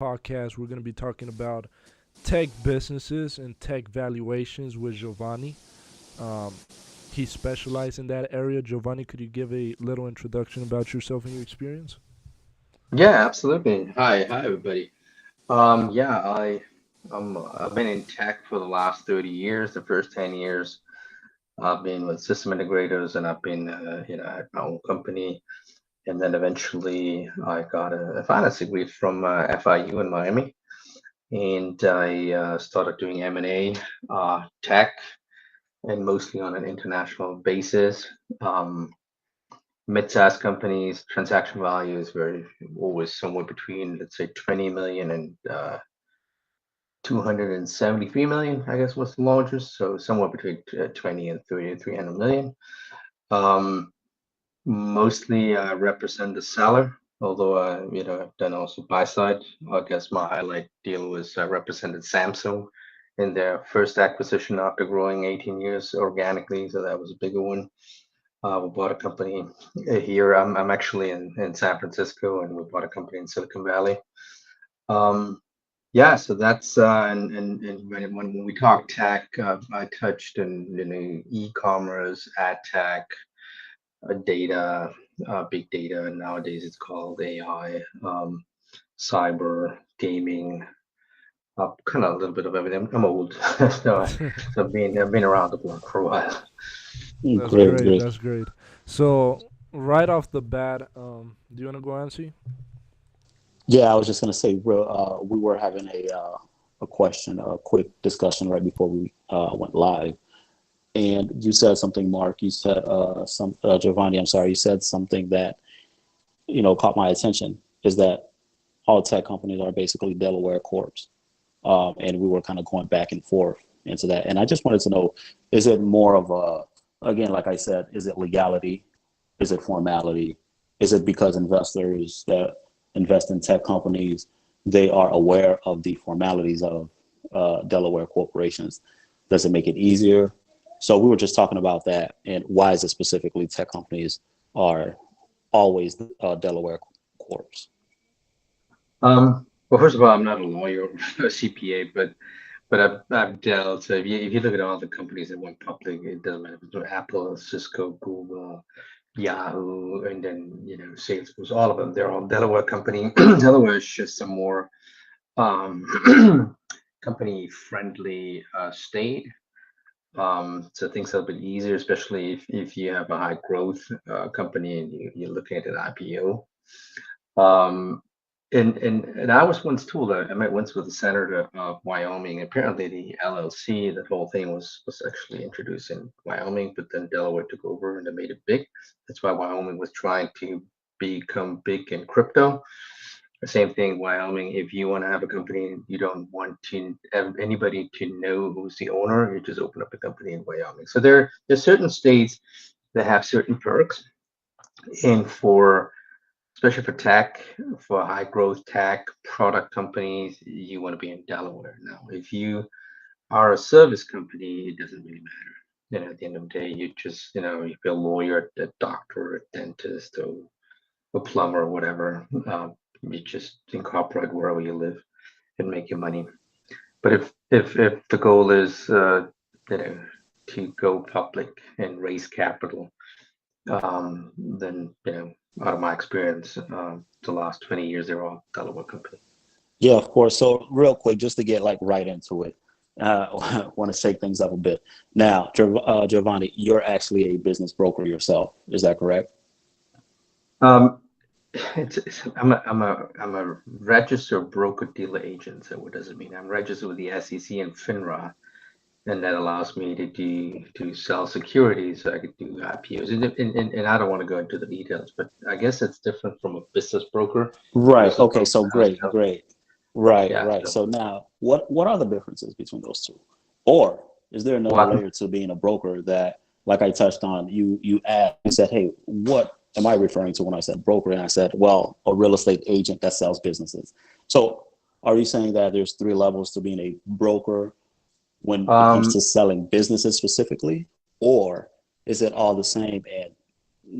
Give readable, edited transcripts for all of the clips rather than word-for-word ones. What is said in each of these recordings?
podcast. We're going to be talking about tech businesses and tech valuations with Giovanni. Um, he specialized in that area. Giovanni, could you give a little introduction about yourself and your experience? Yeah, absolutely. Hi, everybody. Yeah, I've been in tech for the last 30 years. The first 10 years, I've been with system integrators, and I've been, at my own company. And then eventually, I got a finance degree from FIU in Miami, and I started doing M&A, tech, and mostly on an international basis. Um, Mid-sized companies, transaction values were always somewhere between, let's say, 20 million and 273 million, I guess was the largest. So somewhere between 20 and 30 and 300 million. Um, Mostly represent the seller, although I've done also buy side. I guess my highlight deal was represented Samsung in their first acquisition after growing 18 years organically. So that was a bigger one. We bought a company here. I'm actually in San Francisco, and we bought a company in Silicon Valley. Um, yeah, so that's and when we talk tech, I touched in e-commerce, ad tech, data, big data, and nowadays it's called AI, cyber, gaming, kind of a little bit of everything. I'm old, so I've been around the block for a while. That's Great, great. great. That's great. So, right off the bat, do you want to go, Ansi? Yeah, I was just gonna say, we were having a question, a quick discussion right before we went live, and you said something, Mark. You said Giovanni. I'm sorry. You said something that caught my attention. Is that all tech companies are basically Delaware corps, and we were kind of going back and forth into that. And I just wanted to know, is it more of again, like I said, is it legality? Is it formality? Is it because investors that invest in tech companies, they are aware of the formalities of Delaware corporations? Does it make it easier? So we were just talking about that, and why is it specifically tech companies are always Delaware corps? Well, first of all, I'm not a lawyer or a CPA, but I've dealt. So if you look at all the companies that went public, it doesn't matter if it's Apple, Cisco, Google, Yahoo, and then Salesforce, all of them. They're all Delaware company. Delaware is just a more company friendly state. So things are a bit easier, especially if you have a high growth company and you're looking at an IPO. Um, and I was once told that I met once with the senator of Wyoming. Apparently, the LLC, that whole thing was actually introduced in Wyoming, but then Delaware took over and they made it big. That's why Wyoming was trying to become big in crypto. The same thing, Wyoming. If you want to have a company, you don't want to have anybody to know who's the owner. You just open up a company in Wyoming. So there's certain states that have certain perks, and for especially for tech, for high growth tech product companies, you want to be in Delaware. Now, if you are a service company, it doesn't really matter. At the end of the day, you just, you be a lawyer, a doctor, a dentist, or a plumber, or whatever. You just incorporate wherever you live and make your money. But if the goal is, you know, to go public and raise capital, then out of my experience, the last 20 years they're all Delaware company. Yeah, of course. So real quick, just to get like right into it, want to shake things up a bit. Now, Giovanni, you're actually a business broker yourself. Is that correct? Um, I'm a registered broker dealer agent. So what does it mean? I'm registered with the SEC and FINRA, and that allows me to sell securities. So I could do IPOs, and I don't want to go into the details, but I guess it's different from a business broker. A Right. business Okay. broker So sells, great, great. Right, yeah. right. So So now, what are the differences between those two? Or is there another what? layer to being a broker that, like I touched on, you asked, you said, hey, what am I referring to when I said broker? And I said, well, a real estate agent that sells businesses. So are you saying that there's three levels to being a broker when it comes Um, to selling businesses specifically? Or is it all the same and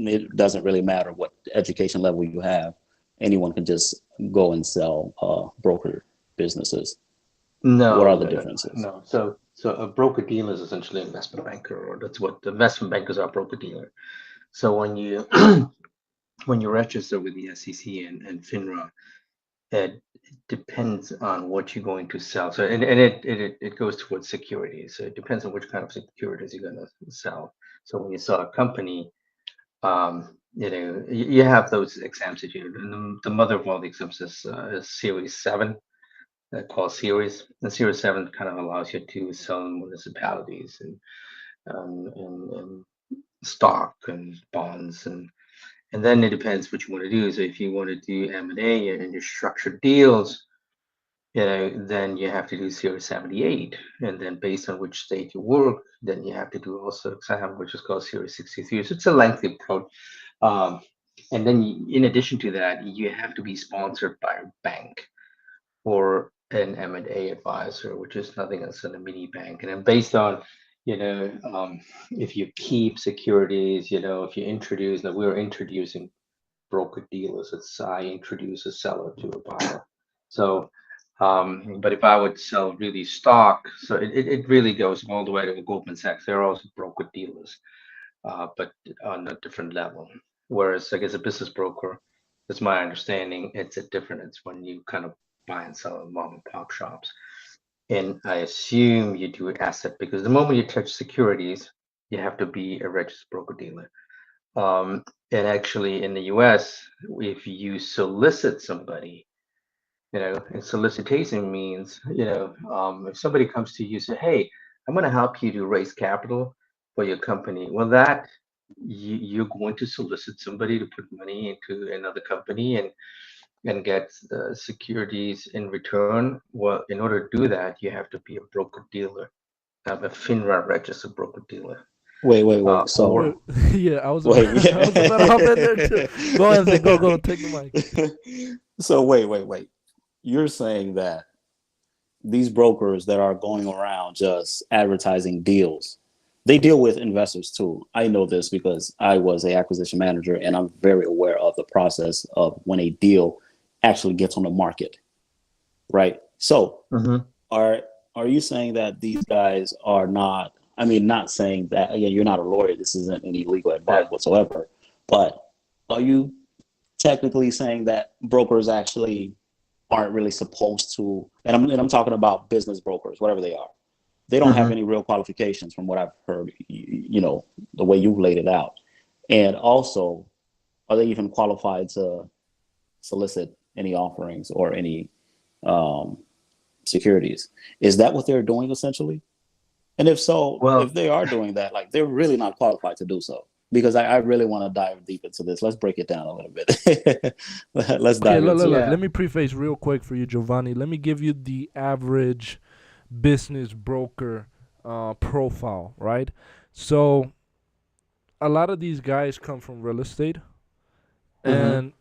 it doesn't really matter what education level you have? anyone can just go and sell broker businesses? What No, are the no, no, no, differences? no. So a broker dealer is essentially an investment banker, or that's what the investment bankers are, broker dealer. So when you when you register with the SEC and FINRA, it depends on what you're going to sell. So it goes towards securities. So it depends on which kind of securities you're going to sell. So when you sell a company, you have those exams that you, and the mother of all the exams is Series 7, called Series. And Series 7 kind of allows you to sell in municipalities and stock and bonds, and then it depends what you want to do. So if you want to do M&A and you structure deals, then you have to do Series 78. And then based on which state you work, then you have to do also exam, which is called Series 63. So it's a lengthy approach. Um, and then in addition to that, you have to be sponsored by a bank or an M&A advisor, which is nothing else than a mini bank. And then based on, if you keep securities, if you introduce, that we're introducing broker dealers. It's I introduce a seller to a buyer. So, but if I would sell really stock, so it really goes all the way to Goldman Sachs. They're also broker dealers, but on a different level. Whereas I guess a business broker, that's my understanding, it's a different. It's when you kind of buy and sell in mom and pop shops. And I assume you do asset, because the moment you touch securities, you have to be a registered broker dealer. And actually in the US, if you solicit somebody, and solicitation means, if somebody comes to you and say, hey, I'm going to help you to raise capital for your company. Well, that you're going to solicit somebody to put money into another company and get securities in return. Well, in order to do that, you have to be a broker dealer, have a FINRA registered broker dealer. Wait. Wait, So yeah, I was wait, about, I was about to hop in there too. Go ahead, Anthony. Go, take the mic. So wait. You're saying that these brokers that are going around just advertising deals, they deal with investors too. I know this because I was a acquisition manager, and I'm very aware of the process of when a deal actually gets on the market, right? So Mhm. are are you saying that these guys are not, I mean, not saying that, again, you're not a lawyer, this isn't any legal advice Yeah. whatsoever, but are you technically saying that brokers actually aren't really supposed to, and I'm talking about business brokers, whatever they are, they don't have Mhm. any real qualifications from what I've heard, the way you've laid it out. And also, are they even qualified to solicit any offerings or any um, securities? Is that what they're doing essentially? And if so, if Well, they are doing that, like, they're really not qualified to do so. Because I really want to dive deep into this. Let's break it down a little bit. Let's Okay, dive into it. yeah. let me preface real quick for you, Giovanni. Let me give you the average business broker profile, right? So a lot of these guys come from real estate, Mhm. and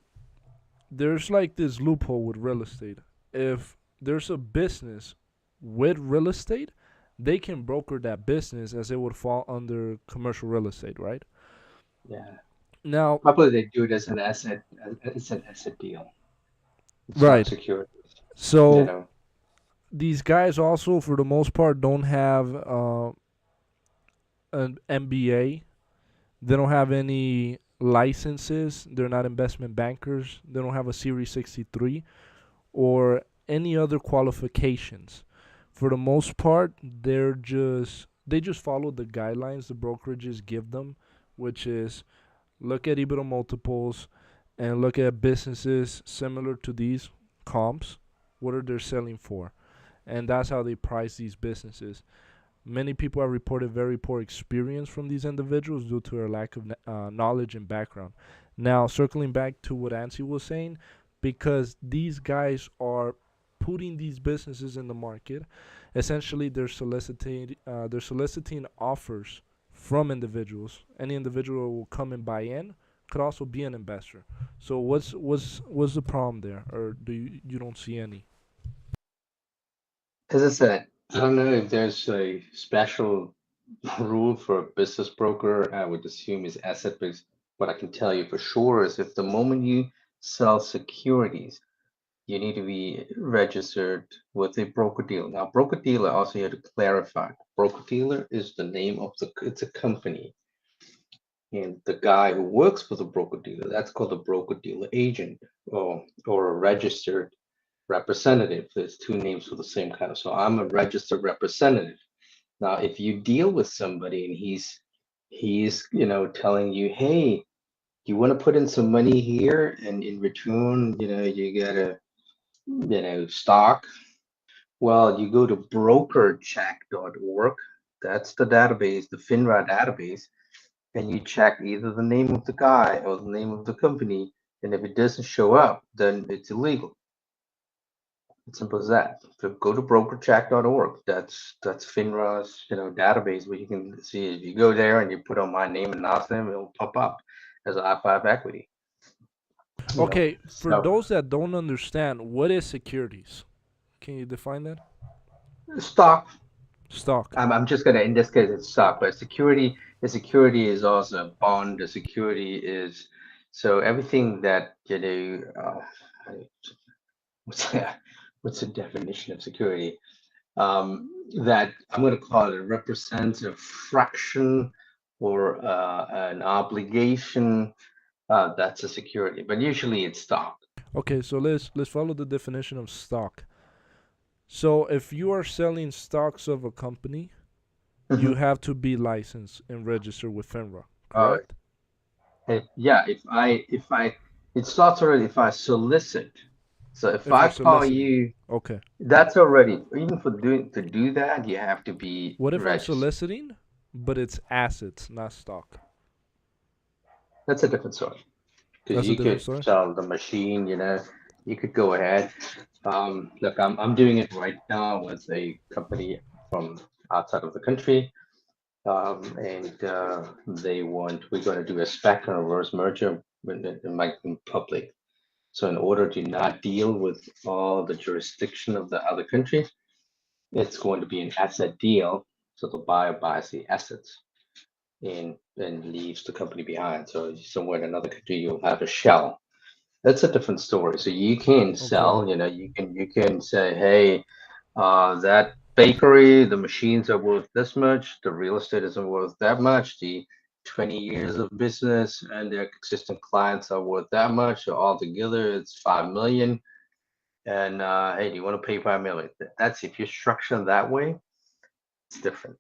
there's like this loophole with real estate. If there's a business with real estate, they can broker that business as it would fall under commercial real estate, right? Yeah. Now, Probably they do it as an asset. It's an asset deal. It's not right. securities. You So know. these guys also, for the most part, don't have an MBA. They don't have any licenses. They're not investment bankers. They don't have a Series 63 or any other qualifications. For the most part, they just follow the guidelines the brokerages give them, which is look at EBITDA multiples and look at businesses similar to these comps. What are they selling for? And that's how they price these businesses. Many people have reported very poor experience from these individuals due to their lack of knowledge and background. Now, circling back to what Ansi was saying, because these guys are putting these businesses in the market, essentially they're soliciting offers from individuals. Any individual who will come and buy in could also be an investor. So what's the problem there, or do you don't see any? As I said, I don't know if there's a special rule for a business broker. I would assume is asset based. What I can tell you for sure is if the moment you sell securities, you need to be registered with a broker dealer. Now, broker dealer, also you have to clarify. Broker dealer is the name of it's a company. And the guy who works for the broker dealer, that's called a broker dealer agent or a registered representative. There's two names for the same kind of. So I'm a registered representative. Now, if you deal with somebody and he's telling you, hey, you want to put in some money here, and in return, you get a stock. Well, you go to brokercheck.org. That's the database, the FINRA database, and you check either the name of the guy or the name of the company. And if it doesn't show up, then it's illegal. It's simple as that. So go to brokercheck.org. That's FINRA's database where you can see if you go there and you put on my name and last name, it'll pop up as I-5 equity. Okay, for So those that don't understand, what is securities? Can you define that? stock. Stock. I'm just gonna, in this case it's stock, but security. The security is also a bond. The security is so everything that what's the definition of security? That I'm going to call it represents a fraction or an obligation. That's a security, but usually it's stock. Okay, so let's follow the definition of stock. So if you are selling stocks of a company, you have to be licensed and registered with FINRA, Uh, correct? yeah, it starts already if I solicit. So if If I you're call soliciting. you, Okay. that's already, even for to do that, you have to be What if I'm registered. soliciting, but it's assets, not stock? That's a different story. Because That's a you different could story? sell the machine, you could go ahead. Look, I'm doing it right now with a company from outside of the country, and we're going to do a SPAC and reverse merger in public. So in order to not deal with all the jurisdiction of the other country, it's going to be an asset deal. So the buyer buys the assets and leaves the company behind. So somewhere in another country, you'll have a shell. That's a different story. So you can Okay. sell, you can say, hey, that bakery, the machines are worth this much, the real estate isn't worth that much, the 20 years of business and their existing clients are worth that much. So altogether, it's 5 million. And hey, do you want to pay 5 million? That's if you structure that way, it's different.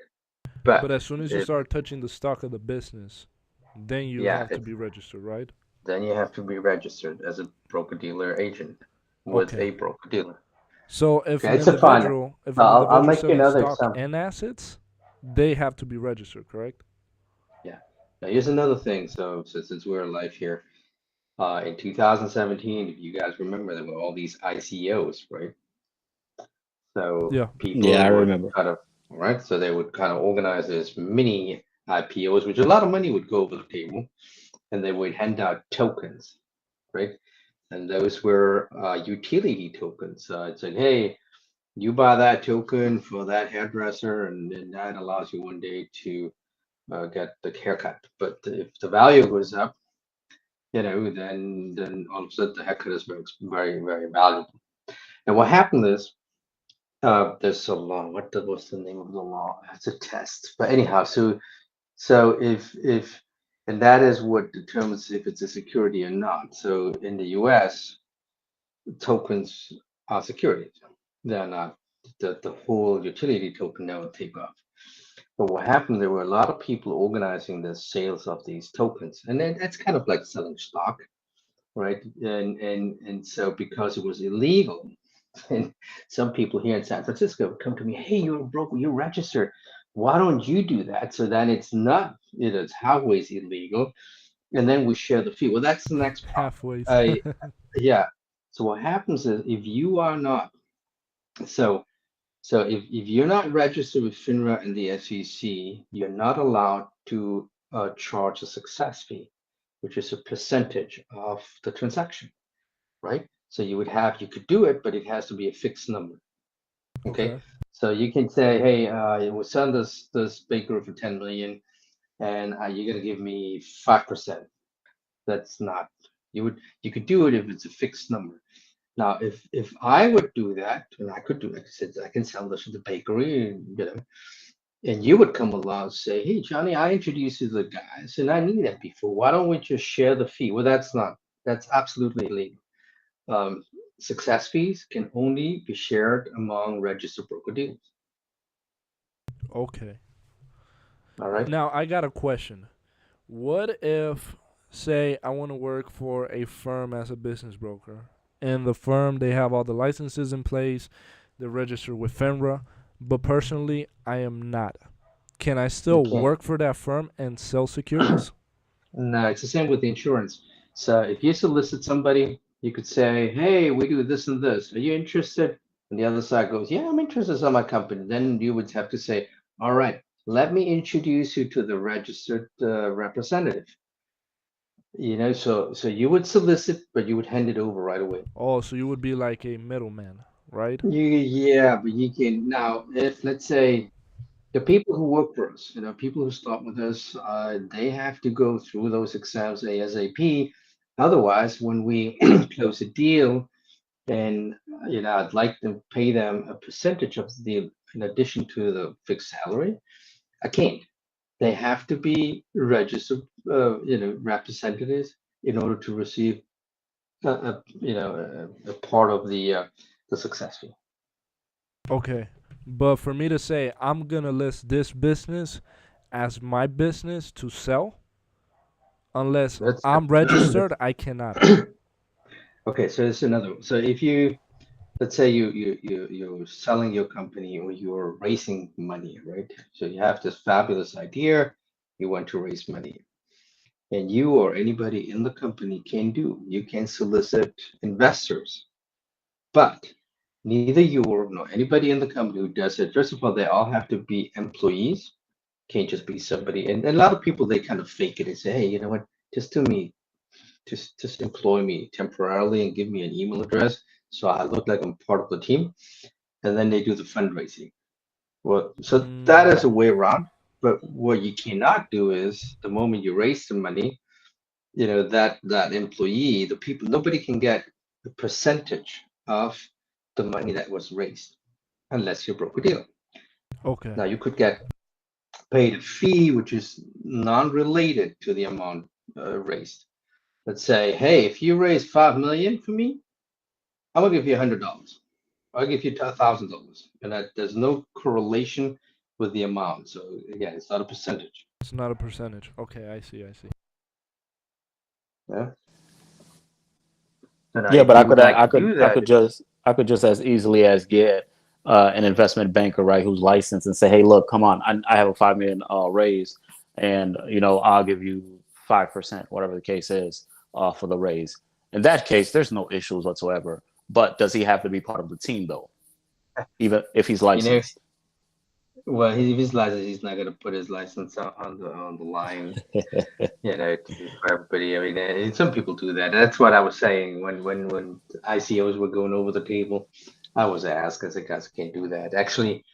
But But as soon as you if start touching the stock of the business, then you yeah, have to be registered, right? then you have to be registered as a broker dealer agent with Okay. a broker dealer. So Okay, it's a fun. if an I'll individual make you selling another stock example. and assets, they have to be registered, correct? Yeah. Now here's another thing. So since we're live here, in 2017, if you guys remember, there were all these ICOs, right? So Yeah. Yeah, I people would remember. kind of, all right, so they would kind of organize this mini IPOs, which a lot of money would go over the table, and they would hand out tokens, right? And those were utility tokens. It said, hey, you buy that token for that hairdresser, and then that allows you one day to get the haircut. But if the value goes up, then all of a sudden the haircut is very, very, very valuable. And what happened is, there's a law. What's the name of the law? It's a test. But anyhow, so if and that is what determines if it's a security or not. So in the U.S., tokens are securities. They're not the whole utility token never take off. But what happened, there were a lot of people organizing the sales of these tokens. And then that's kind of like selling stock, right? And so because it was illegal, and some people here in San Francisco would come to me, hey, you're a broker, you're registered. Why don't you do that? So then it's not, it's always illegal. And then we share the fee. Well, that's the next problem. Halfway. Yeah. So what happens is if you are not, so if you're not registered with FINRA and the SEC, you're not allowed to charge a success fee, which is a percentage of the transaction, right? So you could do it, but it has to be a fixed number. Okay. Okay. So you can say, hey, we'll sell this bakery for 10 million, and you're gonna give me 5%. That's not. You could do it if it's a fixed number. Now, if I would do that, and I could do, like I said, I can sell this to the bakery, and you would come along and say, "Hey, Johnny, I introduced you to the guys, and I knew that before. Why don't we just share the fee?" Well, that's absolutely illegal. Um, Success fees can only be shared among registered broker dealers. Okay. All right. Now I got a question. What if, say, I want to work for a firm as a business broker, and the firm they have all the licenses in place, they're registered with FINRA, but personally I am not. Can I You still can't. work for that firm and sell securities? No, it's the same with the insurance. So if you solicit somebody, you could say, "Hey, we do this and this. Are you interested?" And the other side goes, "Yeah, I'm interested in my company." Then you would have to say, "All right, let me introduce you to the registered representative." So you would solicit, but you would hand it over right away. Oh, so you would be like a middleman, right? Yeah, but you can now, if let's say the people who work for us, people who start with us, they have to go through those exams ASAP. Otherwise, when we close a deal, and I'd like to pay them a percentage of the deal in addition to the fixed salary. I can't. They have to be registered, representatives in order to receive a part of the success fee. Okay. But for me to say I'm gonna list this business as my business to sell, unless That's I'm registered, I cannot. okay. So it's another. So if you let's say you're selling your company or you're raising money, right? So you have this fabulous idea, you want to raise money, and you or anybody in the company can do. You can solicit investors, but neither you nor anybody in the company who does it. First of all, they all have to be employees. Can't just be somebody. And a lot of people they kind of fake it and say, "Hey, you know what? Just do me just employ me temporarily and give me an email address so I look like I'm part of the team." And then they do the fundraising. Well, so that is a Mm, way around. But what you cannot do is the moment you raise the money, that employee, the people, nobody can get a percentage of the money that was raised unless you're broker dealer. okay. Now you could get paid a fee which is non-related to the amount raised. Let's say, hey, if you raise 5 million for me, I'm gonna give you $100. I'll give you $1,000, and that there's no correlation with the amount. So again, it's not a percentage. It's not a percentage. Okay, I see, I see. Yeah. So now, Yeah, if but you would like to do that, I could just as easily as get an investment banker, right, who's licensed and say, hey, look, come on, I have a 5 million raise, and I'll give you 5%, whatever the case is, for the raise. In that case, there's no issues whatsoever. But does he have to be part of the team though, even if he's you know, licensed? well, if he's licensed, he's not gonna put his license on the line. For everybody. I mean, some people do that. That's what I was saying when ICOs were going over the table. I was asked, I said, guys, I can't do that. Actually,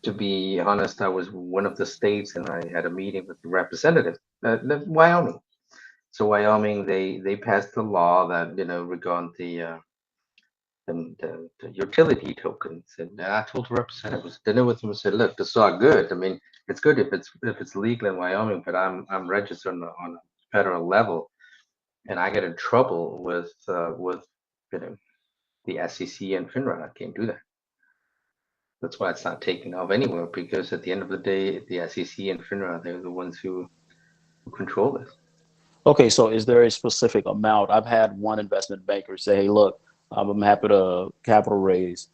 to be honest, I was one of the states, and I had a meeting with the representative, Wyoming. So Wyoming, they passed a law that regarding the utility tokens, and I told the representative, I was dinner with him, and said, look, this is all good. I mean, it's good if it's legal in Wyoming, but I'm registered on a federal level, and I get in trouble with you know the SEC and FINRA. I can't do that. That's why it's not taken off anywhere, because at the end of the day, the SEC and FINRA, they're the ones who control this. Okay, so is there a specific amount? I've had one investment banker say, "Hey, look, I'm happy to capital raise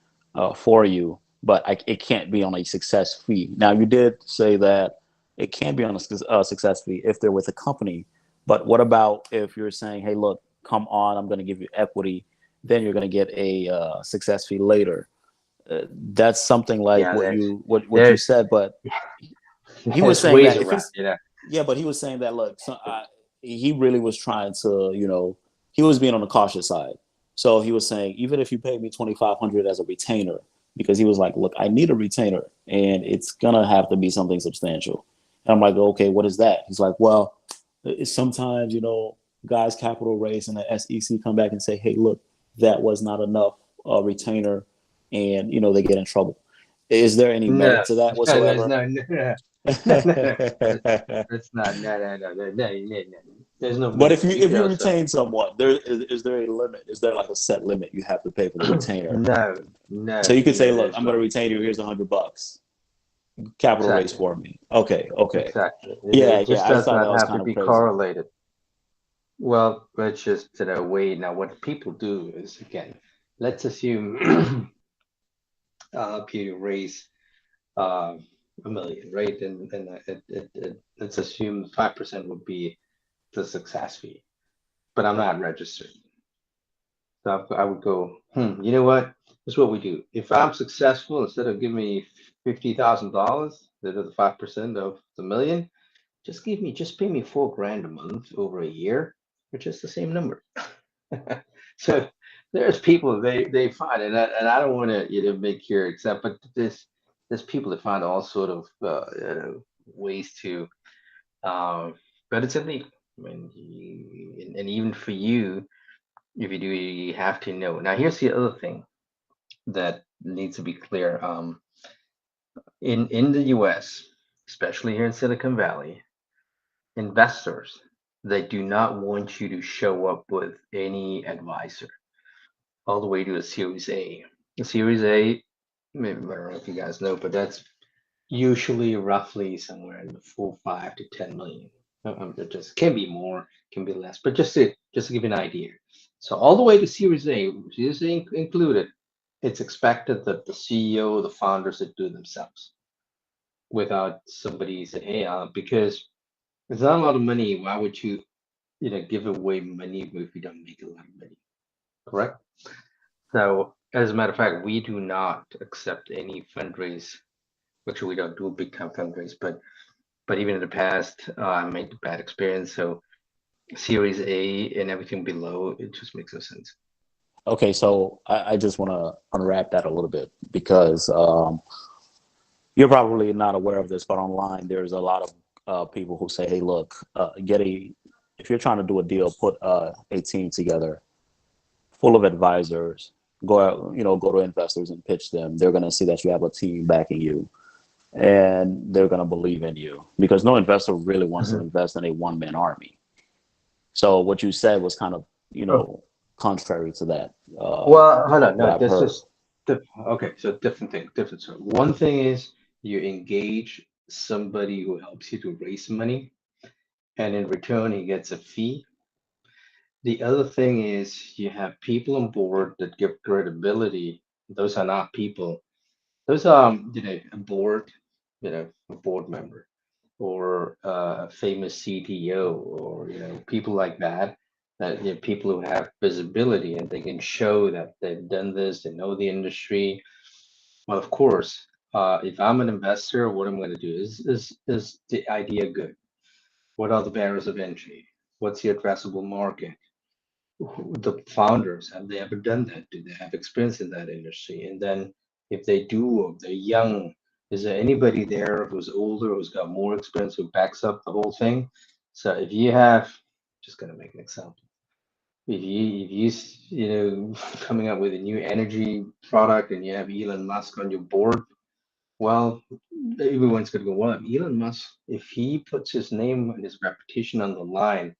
for you, but it can't be on a success fee." Now, you did say that it can be on a success fee if they're with a company, but what about if you're saying, "Hey, look, come on, I'm going to give you equity, then you're going to get a success fee later." That's something like Yeah, what there's what you there's said, but he was there's saying ways that if around. he's yeah, but he was saying that look, he really was trying to, he was being on the cautious side. So he was saying, even if you pay me 2,500 as a retainer, because he was like, look, I need a retainer, and it's gonna have to be something substantial. And I'm like, okay, what is that? He's like, well, it's sometimes, guys capital raise and the SEC come back and say, hey, look, that was not enough retainer, and they get in trouble. Is there any No, merit to that there's whatsoever? no. That's not no. There's no But merit if you because retain someone, is there a limit? Is there like a set limit you have to pay for the retainer? So you could say, look, there's I'm going to not. retain you. Here's $100. Capital raise Exactly, for me. Okay, okay. exactly. Yeah, It yeah. just I just does thought that not was have to kind of be crazy. correlated. Well, let's just wait. Now, what people do is again, let's assume you raise uh, 1 million, right? And let's assume 5% would be the success fee, but I'm not registered. So I would go, you know what? This is what we do. If I'm successful, instead of giving me $50,000, that is the 5% of the million, just pay me $4,000 a month over a year, which is the same number. So there's people they find, and I don't want to make here except, but there's people that find all sort of ways to, um, but it's illegal. I mean, and even for you, if you do, you have to know. Now, here's the other thing that needs to be clear. In the U.S., especially here in Silicon Valley, investors, they do not want you to show up with any advisor all the way to a Series A. The Series A, maybe I don't know if you guys know, but that's usually roughly somewhere in the 4, 5 to 10 million. It just can be more, can be less, but just to give you an idea. So all the way to Series A, Series A included, it's expected that the CEO, the founders, that do it themselves without somebody saying, hey, because it's not a lot of money. Why would you, give away money if you don't make a lot of money? Correct. So, as a matter of fact, we do not accept any fundraise. Actually, we don't do a big time fundraise, but even in the past, I made a bad experience. So, Series A and everything below, it just makes no sense. Okay, so I just want to unwrap that a little bit because you're probably not aware of this, but online there's a lot of people who say, "Hey, look, if you're trying to do a deal, put a team together full of advisors. Go out, go to investors and pitch them. They're going to see that you have a team backing you, and they're going to believe in you because no investor really wants to Mhm. invest in a one-man army." So what you said was kind of, Oh, contrary to that. well, hold on. What No, I've this heard. is okay. So different thing, different story. One thing is you engage somebody who helps you to raise money, and in return, he gets a fee. The other thing is you have people on board that give credibility. Those are not people. Those are, a board, a board member or a famous CTO or, people like that, that, people who have visibility and they can show that they've done this, they know the industry. Well, of course, if I'm an investor, what I'm going to do is the idea good? What are the barriers of entry? What's the addressable market? The founders, have they ever done that? Do they have experience in that industry? And then if they do, or they're young, is there anybody there who's older, who's got more experience, who backs up the whole thing? So if you have, just gonna make an example, if you coming up with a new energy product and you have Elon Musk on your board, well, everyone's gonna go, well, Elon Musk, if he puts his name and his reputation on the line,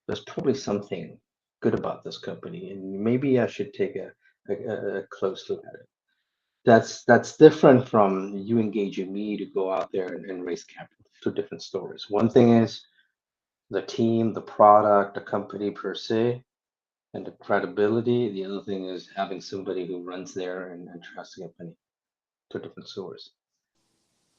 there's probably something good about this company, and maybe I should take a close look at it. That's different from you engaging me to go out there and raise capital. Two different stories. One thing is the team, the product, the company per se, and the credibility. The other thing is having somebody who runs there and trusts the company. Two different stories.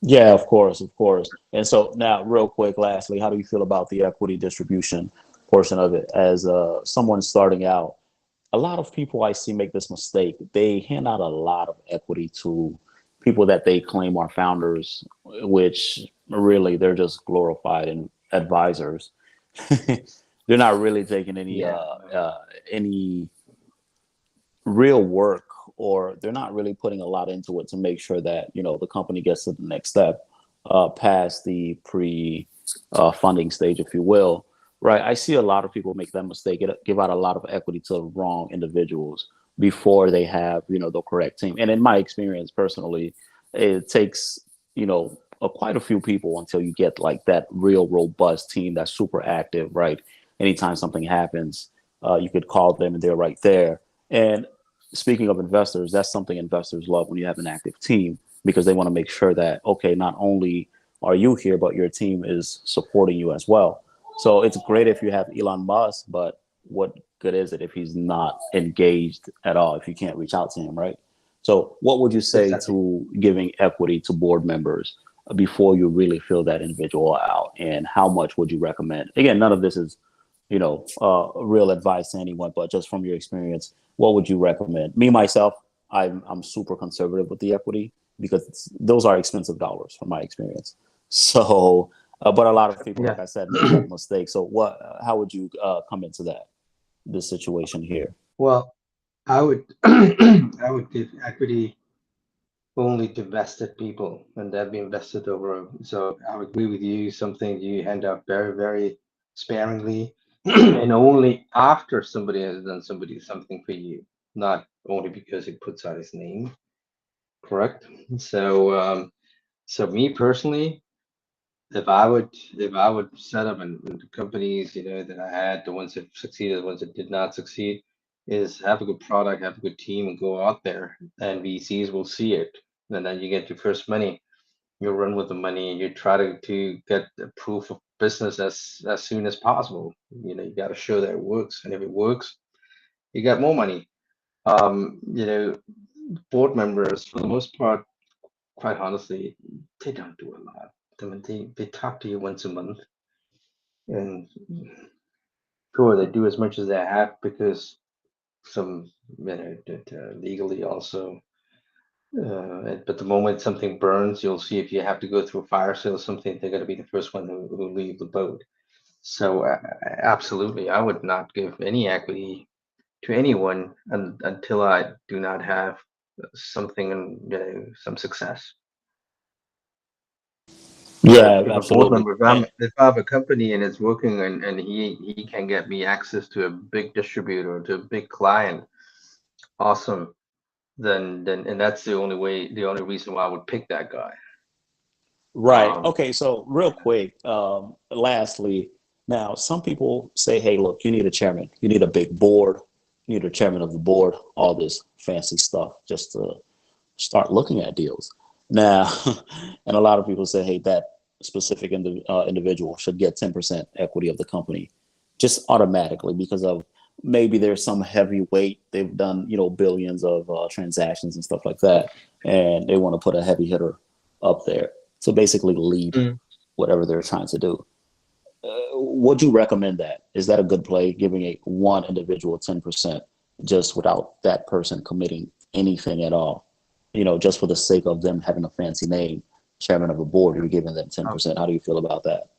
Yeah, of course, of course. And so now, real quick, lastly, how do you feel about the equity distribution portion of it? As someone starting out, a lot of people I see make this mistake. They hand out a lot of equity to people that they claim are founders, which really they're just glorified and advisors. They're not really taking Yeah. any real work, or they're not really putting a lot into it to make sure that the company gets to the next step past the pre funding stage, if you will. Right. I see a lot of people make that mistake, give out a lot of equity to the wrong individuals before they have, the correct team. And in my experience personally, it takes, quite a few people until you get like that real robust team that's super active, right? Anytime something happens, you could call them and they're right there. And speaking of investors, that's something investors love when you have an active team because they want to make sure that, okay, not only are you here, but your team is supporting you as well. So it's great if you have Elon Musk, but what good is it if he's not engaged at all, if you can't reach out to him, right? So what would you say Exactly. to giving equity to board members before you really fill that individual out? And how much would you recommend? Again, none of this is, real advice to anyone, but just from your experience, what would you recommend? Me, myself, I'm super conservative with the equity because those are expensive dollars from my experience. So but a lot of people, like Yeah. I said, make that mistake. So what? How would you come into this situation here? Well, I would I would give equity only to vested people, and that be invested over. So I would agree with you. Something you hand out very, very sparingly, and only after somebody has done something for you, not only because he puts out his name. Correct. So, so me personally, if I would set up and the companies, that I had, the ones that succeeded, the ones that did not succeed, is have a good product, have a good team, and go out there, and VCs will see it, and then you get your first money. You run with the money, and you try to get the proof of business as soon as possible. You got to show that it works, and if it works, you got more money. Board members, for the most part, quite honestly, they don't do a lot. I mean, they talk to you once a month, and sure, they do as much as they have because some, legally also. But the moment something burns, you'll see if you have to go through a fire sale or something, they're going to be the first one who leave the boat. So, absolutely, I would not give any equity to anyone until I do not have something and some success. So Yeah, if a board absolutely. member, if I have a company and it's working and he can get me access to a big distributor, to a big client, awesome. Then and that's the only reason why I would pick that guy. Right. Um, Okay. So real quick, lastly, now some people say, hey, look, you need a chairman, you need a big board, you need a chairman of the board, all this fancy stuff just to start looking at deals. Now, and a lot of people say, hey, that specific individual should get 10% equity of the company just automatically because of maybe there's some heavyweight. They've done, billions of transactions and stuff like that. And they want to put a heavy hitter up there to basically lead Mm. whatever they're trying to do. Would you recommend that? Is that a good play, giving a one individual 10% just without that person committing anything at all? Just for the sake of them having a fancy name, chairman of a board, you're giving them um, 10%. How do you feel about that?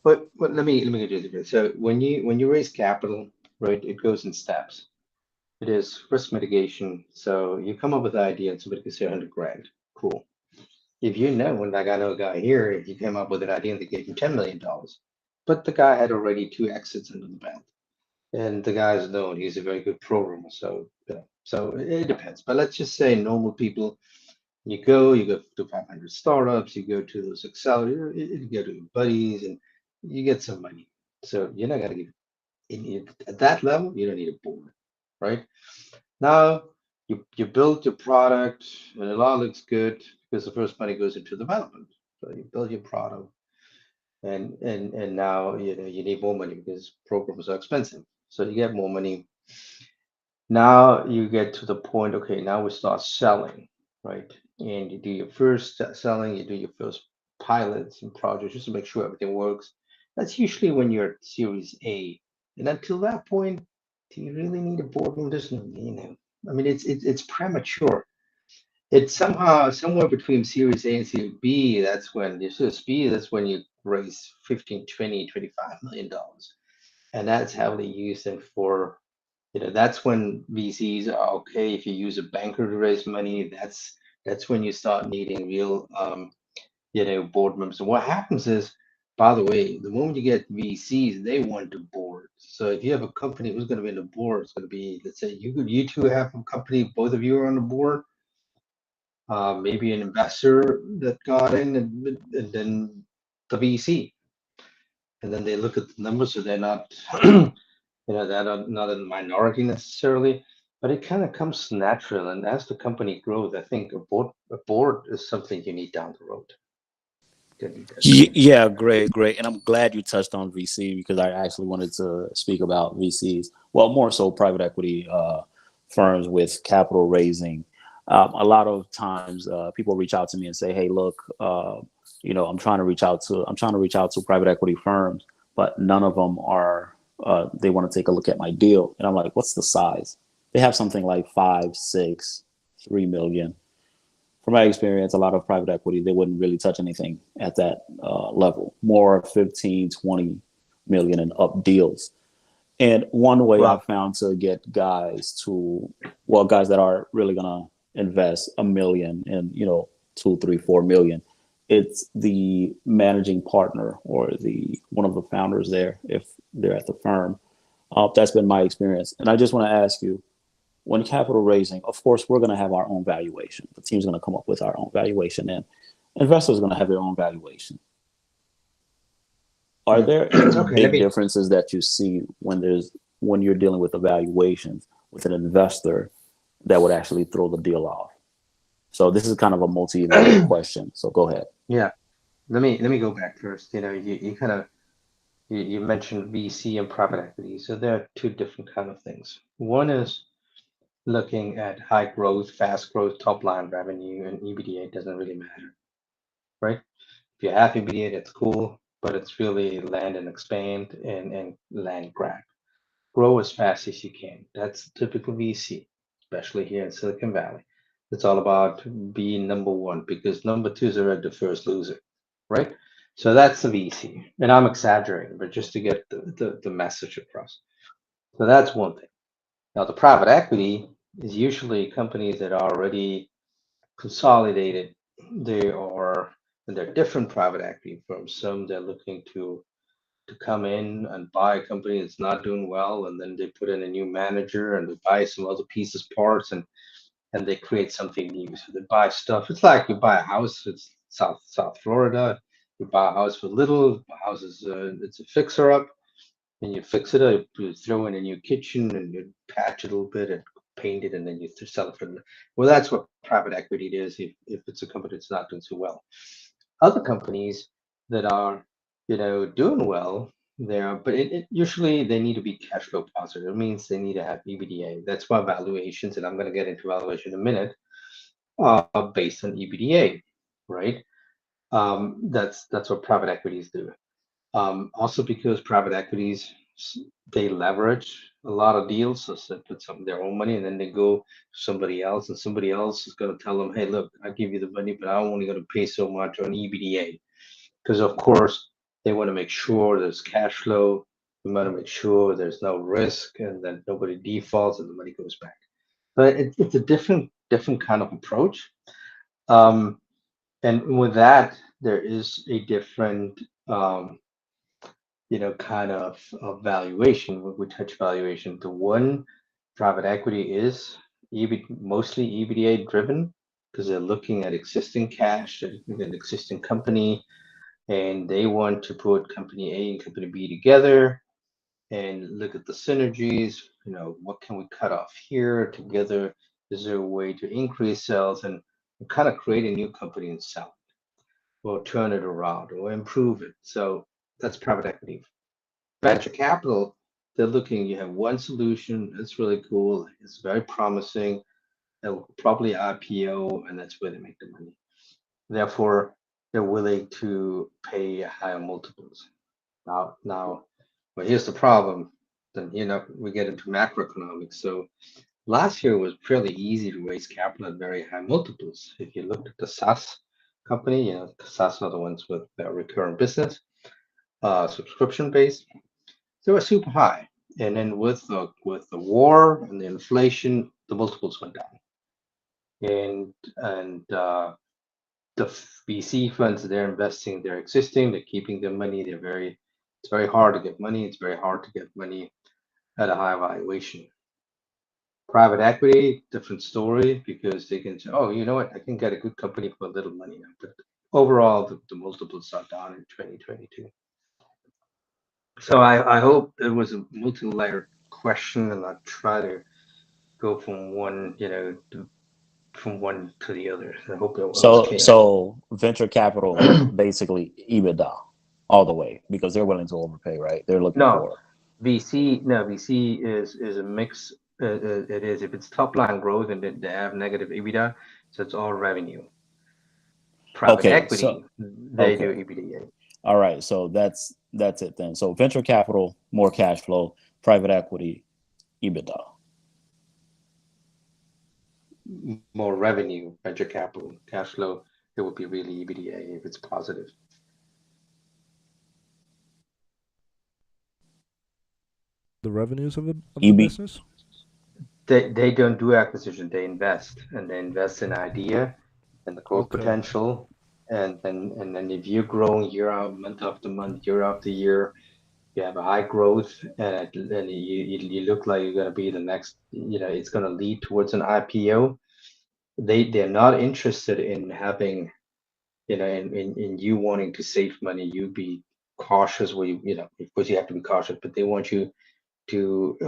but let me get you this. So when you raise capital, right, it goes in steps. It is risk mitigation. So you come up with an idea and somebody can say 100 grand. Cool. If you know, and like I know a guy here, if you came up with an idea and they gave him $10 million, but the guy had already two exits under the belt, and the guy's known he's a very good programmer. So so it depends. But let's just say normal people, you go to 500 startups, you go to those accelerators, you go to your buddies, and you get some money. So you're not gonna give at that level. You don't need a board, right? Now you build your product and it all looks good because the first money goes into development. So you build your product and now you need more money because programs are expensive. So you get more money. Now you get to the point, okay, now we start selling, right? And you do your first selling, you do your first pilots and projects just to make sure everything works. That's usually when you're at Series A. And until that point, do you really need a boardroom? There's no, I mean, it's premature. It's somehow somewhere between Series A and Series B. That's when you Series B, that's when you raise 15, 20, $25 million. And that's heavily used and for that's when VCs are okay. If you use a banker to raise money, that's when you start needing real board members. And what happens is By the way, the moment you get VCs, they want to board. So if you have a company who's going to be on the board, it's going to be, let's say you two have a company, both of you are on the board, maybe an investor that got in, and then the VC, and then they look at the numbers, so they're not, they're not a minority necessarily, but it kind of comes natural. And as the company grows, I think a board is something you need down the road. You need that board. Yeah, great, great. And I'm glad you touched on VC because I actually wanted to speak about VCs. Well, more so private equity firms with capital raising. A lot of times, people reach out to me and say, "Hey, look, I'm trying to reach out to private equity firms, but none of them are. They want to take a look at my deal." And I'm like, "What's the size?" They have something like 5, 6, 3 million. From my experience, a lot of private equity, they wouldn't really touch anything at that level, more 15, 20 million and up deals. And one way I Well, found to get guys that are really going to invest a million and, 2, 3, 4 million, it's the managing partner or the one of the founders there, if they're at the firm. That's been my experience. And I just want to ask you, when capital raising, of course, we're going to have our own valuation. The team's going to come up with our own valuation, and investors are going to have their own valuation. Are mm, there any okay, let big me. differences that you see when you're dealing with evaluations with an investor that would actually throw the deal off? So this is kind of a multi-layered question. So go ahead. Yeah, let me go back first. You kind of you mentioned VC and private equity, so there are two different kind of things. One is looking at high growth, fast growth, top line revenue, and EBITDA doesn't really matter, right? If you have EBITDA, that's cool, but it's really land and expand and land grab. Grow as fast as you can. That's typical VC, especially here in Silicon Valley. It's all about being number one because number two is already the first loser, right? So that's the VC. And I'm exaggerating, but just to get the message across. So that's one thing. Now, the private equity is usually companies that are already consolidated. They are, and they're different private equity firms. Some they're looking to come in and buy a company that's not doing well, and then they put in a new manager and they buy some other pieces, parts, and they create something new. So they buy stuff. It's like you buy a house. It's South Florida. You buy a house for little. The house is it's a fixer up, and you fix it up. You throw in a new kitchen and you patch it a little bit and paint it, and then you sell it for. Well, that's what private equity is. If it's a company that's not doing so well, other companies that are doing well there, but usually they need to be cash flow positive. It means they need to have EBITDA. That's why valuations, and I'm going to get into valuation in a minute, are based on EBITDA, right? That's what private equities do. Also because private equities, they leverage a lot of deals, so they put some of their own money and then they go to somebody else, and somebody else is going to tell them, hey, look, I give you the money, but I'm only going to pay so much on EBITDA, because of course they want to make sure there's cash flow. They want to make sure there's no risk and that nobody defaults and the money goes back. But it's a different kind of approach. Um, and with that, there is a different kind of valuation. When we touch valuation, the one private equity is mostly EBITDA driven because they're looking at existing cash, they're looking at existing company, and they want to put company A and company B together and look at the synergies. What can we cut off here together? Is there a way to increase sales and kind of create a new company and sell it, or turn it around, or improve it? So that's private equity. Venture capital, they're looking. You have one solution. It's really cool. It's very promising. They'll probably IPO, and that's where they make the money. Therefore, they're willing to pay higher multiples. Now, well, here's the problem. Then we get into macroeconomics. So last year was fairly easy to raise capital at very high multiples. If you looked at the SaaS company, SaaS are the ones with recurring business, subscription based. They were super high, and then with the war and the inflation, the multiples went down. And the VC funds, they're investing, they're existing, they're keeping their money. It's very hard to get money. It's very hard to get money at a high valuation. Private equity, different story because they can say, oh, you know what, I can get a good company for a little money now. But overall, the multiples are down in 2022. So I hope it was a multi-layered question, and I try to go from one, from one to the other. I hope I was So clear. so venture capital basically EBITDA all the way because they're willing to overpay, right? They're looking No, for VC is a mix. It is if it's top line growth and they have negative EBITDA, so it's all revenue. Private okay, so equity, they do okay. EBITDA. All right, so that's it then. So venture capital, more cash flow, private equity, EBITDA. More revenue, venture capital, cash flow, it would be really EBITDA if it's positive. The revenues of the EB business. They don't do acquisition, they invest, and they invest in idea and the growth Okay. potential. And then if you're growing year out, month after month, year after year, you have a high growth, and you look like you're going to be the next, it's going to lead towards an IPO. They're not interested in having, in you wanting to save money. You be cautious where of course you have to be cautious, but they want you to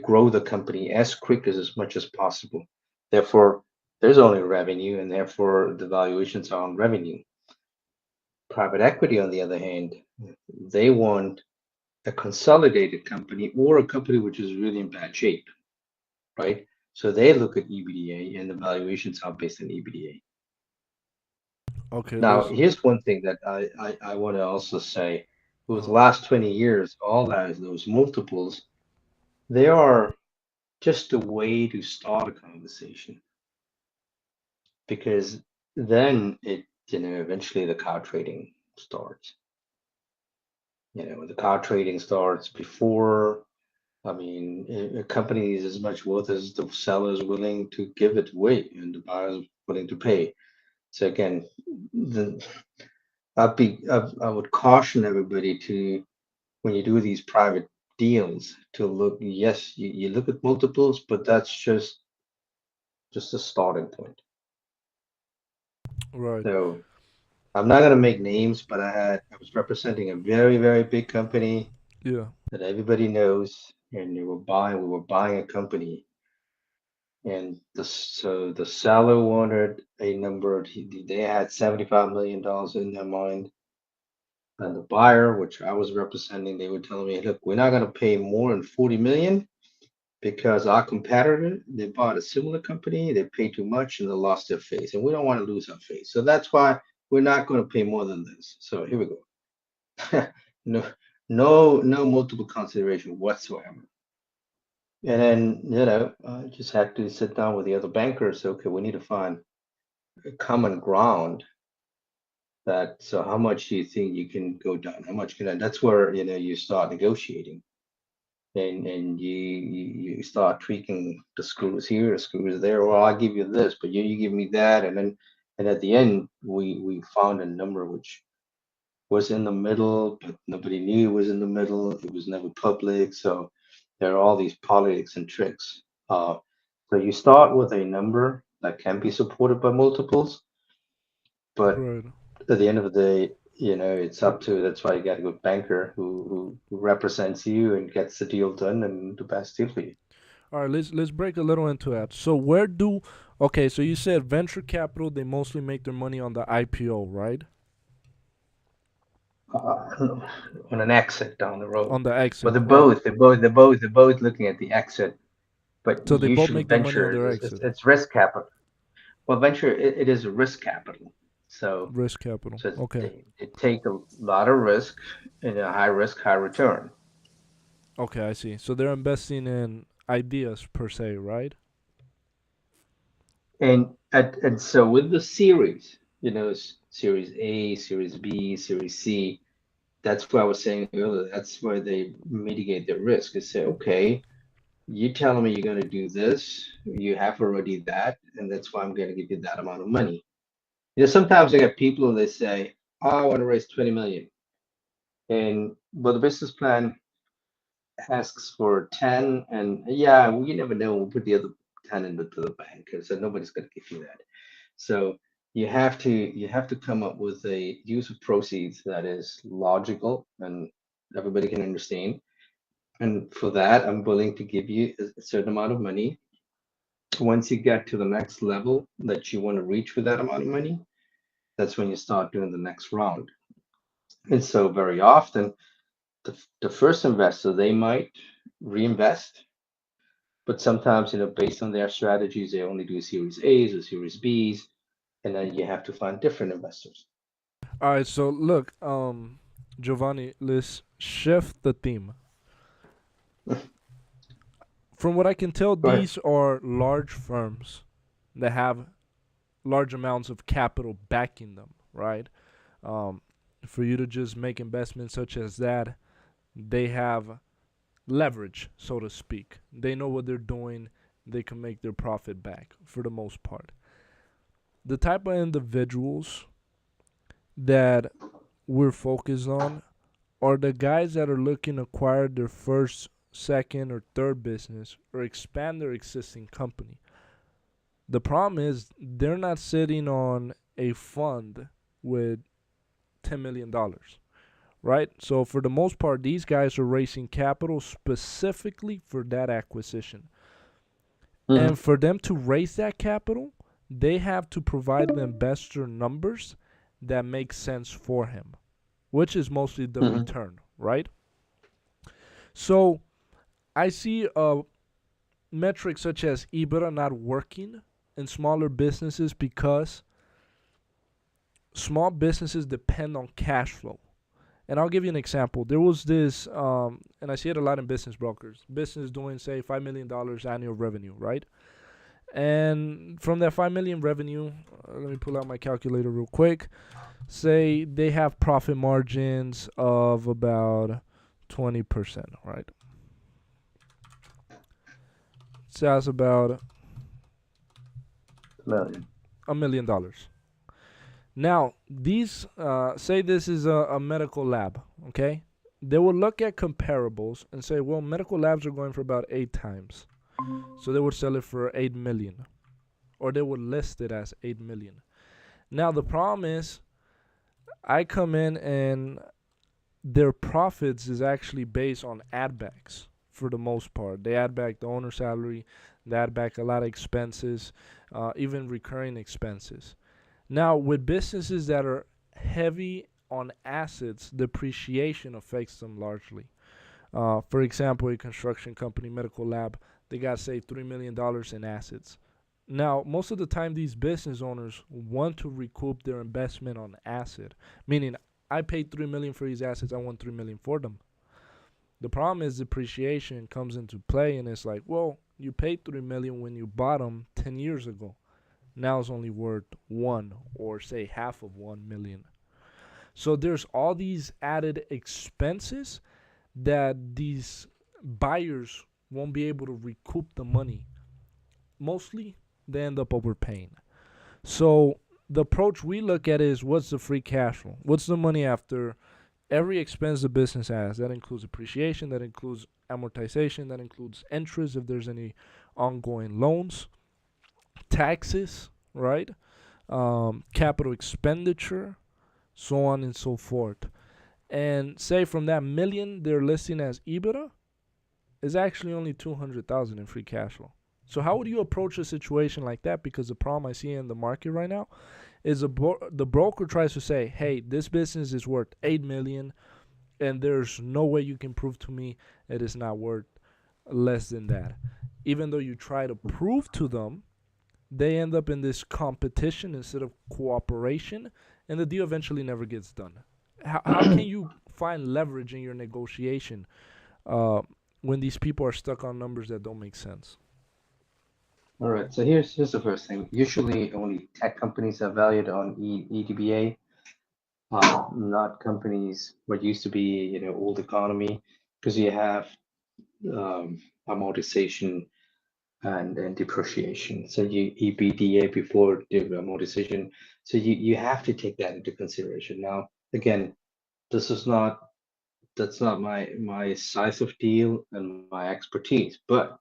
grow the company as much as possible. Therefore, there's only revenue, and therefore the valuations are on revenue. Private equity, on the other hand, they want a consolidated company or a company which is really in bad shape, right? So they look at EBITDA, and the valuations are based on EBITDA. Okay. Now, Let's. here's one thing that I want to also say. Over the Uh, last 20 years, all those multiples, they are just a way to start a conversation, because then eventually the car trading starts. When the car trading starts before, I mean, a company is as much worth as the seller is willing to give it away and the buyer is willing to pay. So again, the I would caution everybody to, when you do these private deals, to look. Yes, you look at multiples, but that's just a starting point. right. So I'm not gonna make names, but I was representing a very, very big company Yeah. that everybody knows, and we were buying a company, and so the seller wanted a number. They had $75 million in their mind, and the buyer, which I was representing, they were telling me, look, we're not gonna pay more than 40 million because our competitor, they bought a similar company, they paid too much and they lost their face, and we don't want to lose our face. So that's why we're not going to pay more than this. So here we go. No, no multiple consideration whatsoever. And then, I just had to sit down with the other bankers. Okay, we need to find a common ground. So how much do you think you can go down? How much can I? That's where, you start negotiating. And you start tweaking the screws here, the screws there. Well, I'll give you this, but you give me that, and at the end we found a number which was in the middle, but nobody knew it was in the middle. It was never public, so there are all these politics and tricks. So you start with a number that can be supported by multiples, but Right. at the end of the day, it's up to. That's why you got a good banker who represents you and gets the deal done and the best deal for you. All right. Let's break a little into that. So where do? Okay. So you said venture capital. They mostly make their money on the IPO, right? uh, on an exit down the road. On the But exit. they're both, they're both looking at the exit. But So they both usually make their money on venture their is exit. it's risk capital. Well, venture, it is a risk capital. So Risk capital. so Okay. they take a lot of risk in a high risk, high return. Okay. I see. So they're investing in ideas per se, right? And so with the series, series A, series B, series C, that's what I was saying earlier. That's where they mitigate their risk. They say, okay, you telling me you're going to do this, you have already that, and that's why I'm going to give you that amount of money. Sometimes I get people they say, "Oh, I want to raise 20 million," and but the business plan asks for 10, and yeah, we never know. We'll put the other 10 into the bank, so nobody's going to give you that. So you have to come up with a use of proceeds that is logical and everybody can understand. And for that, I'm willing to give you a certain amount of money. Once you get to the next level that you want to reach with that amount of money, that's when you start doing the next round. And so very often, the first investor, they might reinvest, but sometimes, based on their strategies, they only do Series A's or Series B's, and then you have to find different investors. All right, so look, Giovanni, let's shift the theme. From what I can tell, Go ahead. these are large firms that have large amounts of capital backing them, right? Um, for you to just make investments such as that, they have leverage, so to speak. They know what they're doing. They can make their profit back for the most part. The type of individuals that we're focused on are the guys that are looking to acquire their first, second, or third business or expand their existing company. The problem is they're not sitting on a fund with $10 million, right? So for the most part, these guys are raising capital specifically for that acquisition. Mm-hmm. And for them to raise that capital, they have to provide the investor numbers that make sense for him, which is mostly the Mm-hmm. return, right? So I see metrics such as EBITDA not working in smaller businesses because small businesses depend on cash flow. And I'll give you an example. There was this, and I see it a lot in business brokers. Business doing, say, $5 million annual revenue, right? And from that 5 million revenue, let me pull out my calculator real quick. Say they have profit margins of about 20%, right? So that's about Million. $1 million. Now, these, say this is a medical lab, okay? They will look at comparables and say, well, medical labs are going for about 8 times. So they would sell it for 8 million, or they would list it as 8 million. Now, the problem is, I come in and their profits is actually based on ad backs for the most part. They add back the owner salary, they add back a lot of expenses, even recurring expenses. Now, with businesses that are heavy on assets, depreciation affects them largely. For example, a construction company, medical lab, they got, say, $3 million in assets. Now, most of the time, these business owners want to recoup their investment on asset, meaning I paid $3 million for these assets, I want $3 million for them. The problem is depreciation comes into play, and it's like, well, you paid $3 million when you bought them 10 years ago. Now it's only worth one, or say half of 1 million. So there's all these added expenses that these buyers won't be able to recoup the money. Mostly they end up overpaying. So the approach we look at is, what's the free cash flow? What's the money after every expense the business has? That includes depreciation, that includes amortization, that includes interest if there's any ongoing loans, taxes, right? Capital expenditure, so on and so forth. And say from that million they're listing as EBITDA is actually only 200,000 in free cash flow. So how would you approach a situation like that? Because the problem I see in the market right now is the broker tries to say, hey, this business is worth 8 million, and there's no way you can prove to me it is not worth less than that. Even though you try to prove to them, they end up in this competition instead of cooperation, and the deal eventually never gets done. How can you find leverage in your negotiation uh, when these people are stuck on numbers that don't make sense? All right. So here's the first thing. Usually, only tech companies are valued on EDBA, not companies what used to be, old economy, because you have amortization and depreciation. So you EBITDA before the amortization. So you have to take that into consideration. Now, again, this is not that's not my size of deal and my expertise, but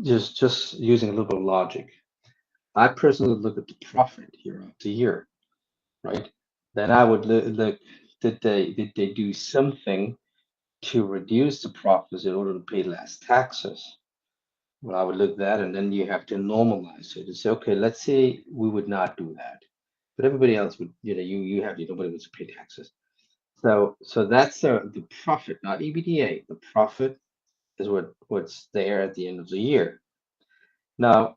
just using a little bit of logic. I personally look at the profit year after year, right? Then I would look, did they do something to reduce the profits in order to pay less taxes? Well, I would look at that, and then you have to normalize it and say, okay, let's say we would not do that, but everybody else would, nobody wants to pay taxes. So that's the profit, not EBITDA. The profit is what's there at the end of the year. Now,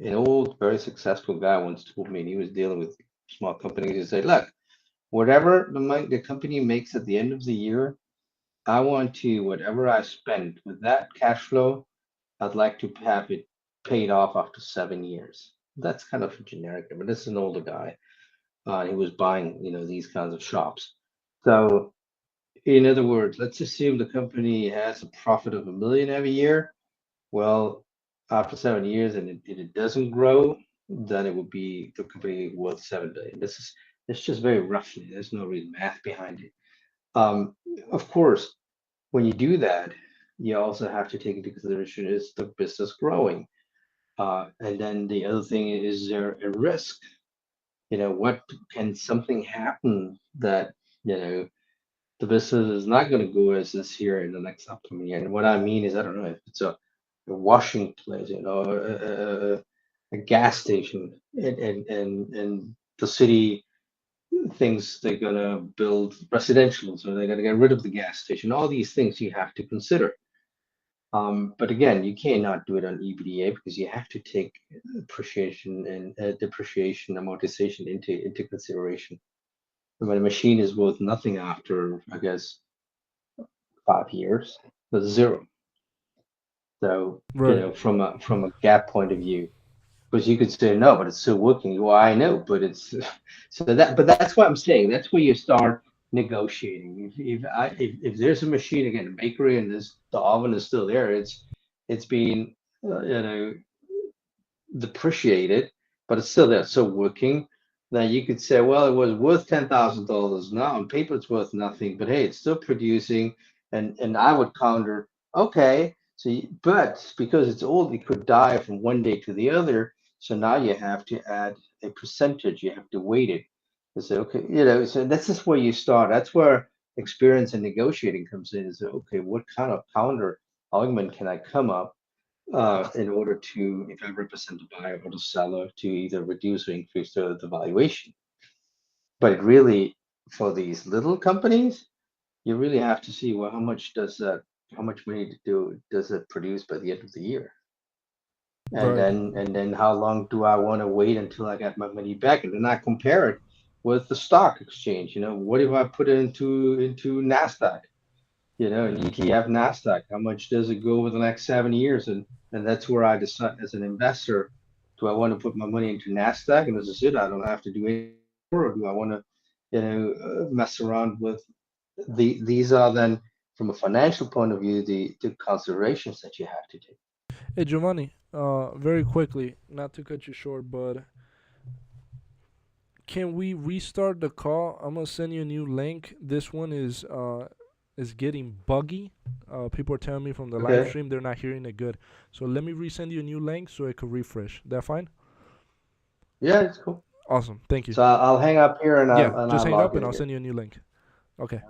an old, very successful guy once told me, and he was dealing with small companies. He said, "Look, whatever the company makes at the end of the year, I want to whatever I spend with that cash flow, I'd like to have it paid off after 7 years." That's kind of generic, but this is an older guy. He was buying, these kinds of shops. So, in other words, let's assume the company has a profit of 1 million every year. Well, after 7 years and it doesn't grow, then it would be the company worth 7 billion. It's just very roughly. There's no real math behind it. Um, of course, when you do that, you also have to take into consideration, is the business growing? And then the other thing is there a risk? What can something happen that you know the business is not going to go as this here in the next upcoming year? And what I mean is, I don't know if it's a washing place, a gas station, and the city thinks they're going to build residential, so they're going to get rid of the gas station. All these things you have to consider. But again, you cannot do it on EBITDA because you have to take appreciation and depreciation, amortization into consideration. When a machine is worth nothing after, I guess, 5 years, that's zero. So, Right. from a gap point of view, because you could say no, but it's still working. Well, I know, but it's but that's what I'm saying. That's where you start negotiating. If there's a machine, again, a bakery, and the oven is still there, it's being depreciated, but it's still there, so working. Then you could say, well, it was worth $10,000 now. On paper, it's worth nothing, but hey, it's still producing. And I would counter, okay, but because it's old, it could die from one day to the other. So now you have to add a percentage. You have to weight it. You say, okay, so that's just where you start. That's where experience and negotiating comes in. Is okay, what kind of counter argument can I come up in order to, if I represent the buyer or the seller, to either reduce or increase the valuation. But it really, for these little companies, you really have to see, well, how much money does it produce by the end of the year? And Right. then how long do I want to wait until I get my money back? And then I compare it with the stock exchange. What if I put it into NASDAQ? An ETF Nasdaq, how much does it go over the next 7 years? And that's where I decide as an investor, do I want to put my money into Nasdaq and this is it? I don't have to do anything more, or do I want to, mess around with these are then from a financial point of view, the considerations that you have to take. Hey Giovanni, very quickly, not to cut you short, but can we restart the call? I'm gonna send you a new link. This one is getting buggy. People are telling me from the live Okay. stream they're not hearing it good. So let me resend you a new link so it could refresh. That fine? Yeah, it's cool. Awesome. Thank you. So I'll hang up here and Yeah, I just hang up log and in I'll again. send you a new link. Okay.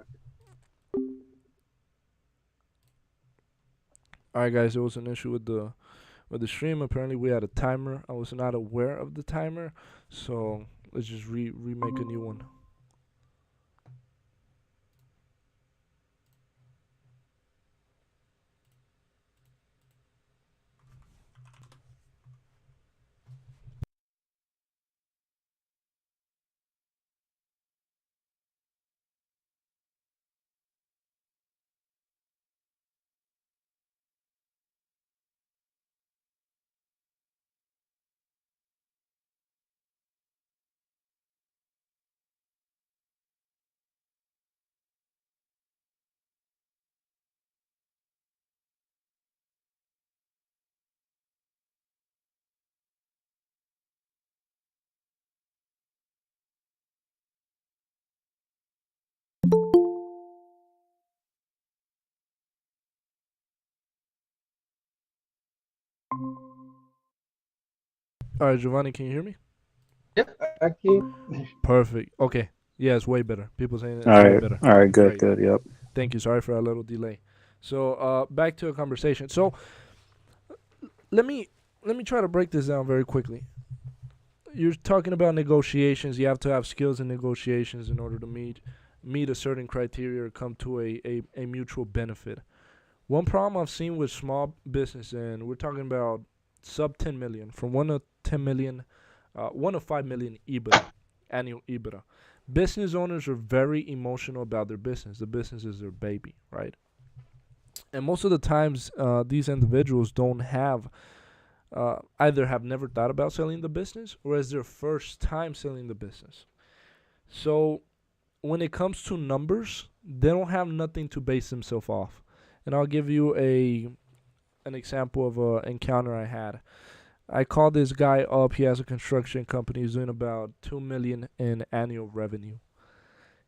All right, guys. There was an issue with the stream. Apparently, we had a timer. I was not aware of the timer, so let's just remake a new one. All right, Giovanni, can you hear me? Yep, I can. Perfect. Okay. Yeah, it's way better. People saying All it's way right. better. All right. Good. Great. Good. Yep. Thank you. Sorry for a little delay. So, back to a conversation. So, let me let me try to break this down very quickly. You're talking about negotiations. You have to have skills in negotiations in order to meet a certain criteria or come to a mutual benefit. One problem I've seen with small business, and we're talking about sub 10 million, from 1 to 10 million, 1 to 5 million EBITDA, annual EBITDA. Business owners are very emotional about their business. The business is their baby, right? And most of the times, these individuals don't have, either have never thought about selling the business or is their first time selling the business. So when it comes to numbers, they don't have nothing to base themselves off. And I'll give you an example of an encounter I had. I called this guy up. He has a construction company. He's doing about 2 million in annual revenue.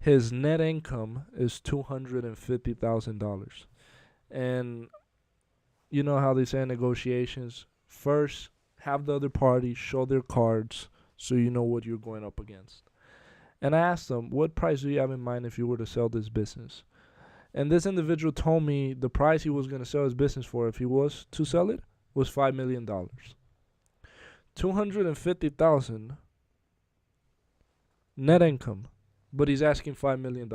His net income is $250,000. And you know how they say in negotiations, first have the other party show their cards so you know what you're going up against. And I asked him, what price do you have in mind if you were to sell this business? And this individual told me the price he was going to sell his business for if he was to sell it was $5 million. 250,000 net income, but he's asking $5 million.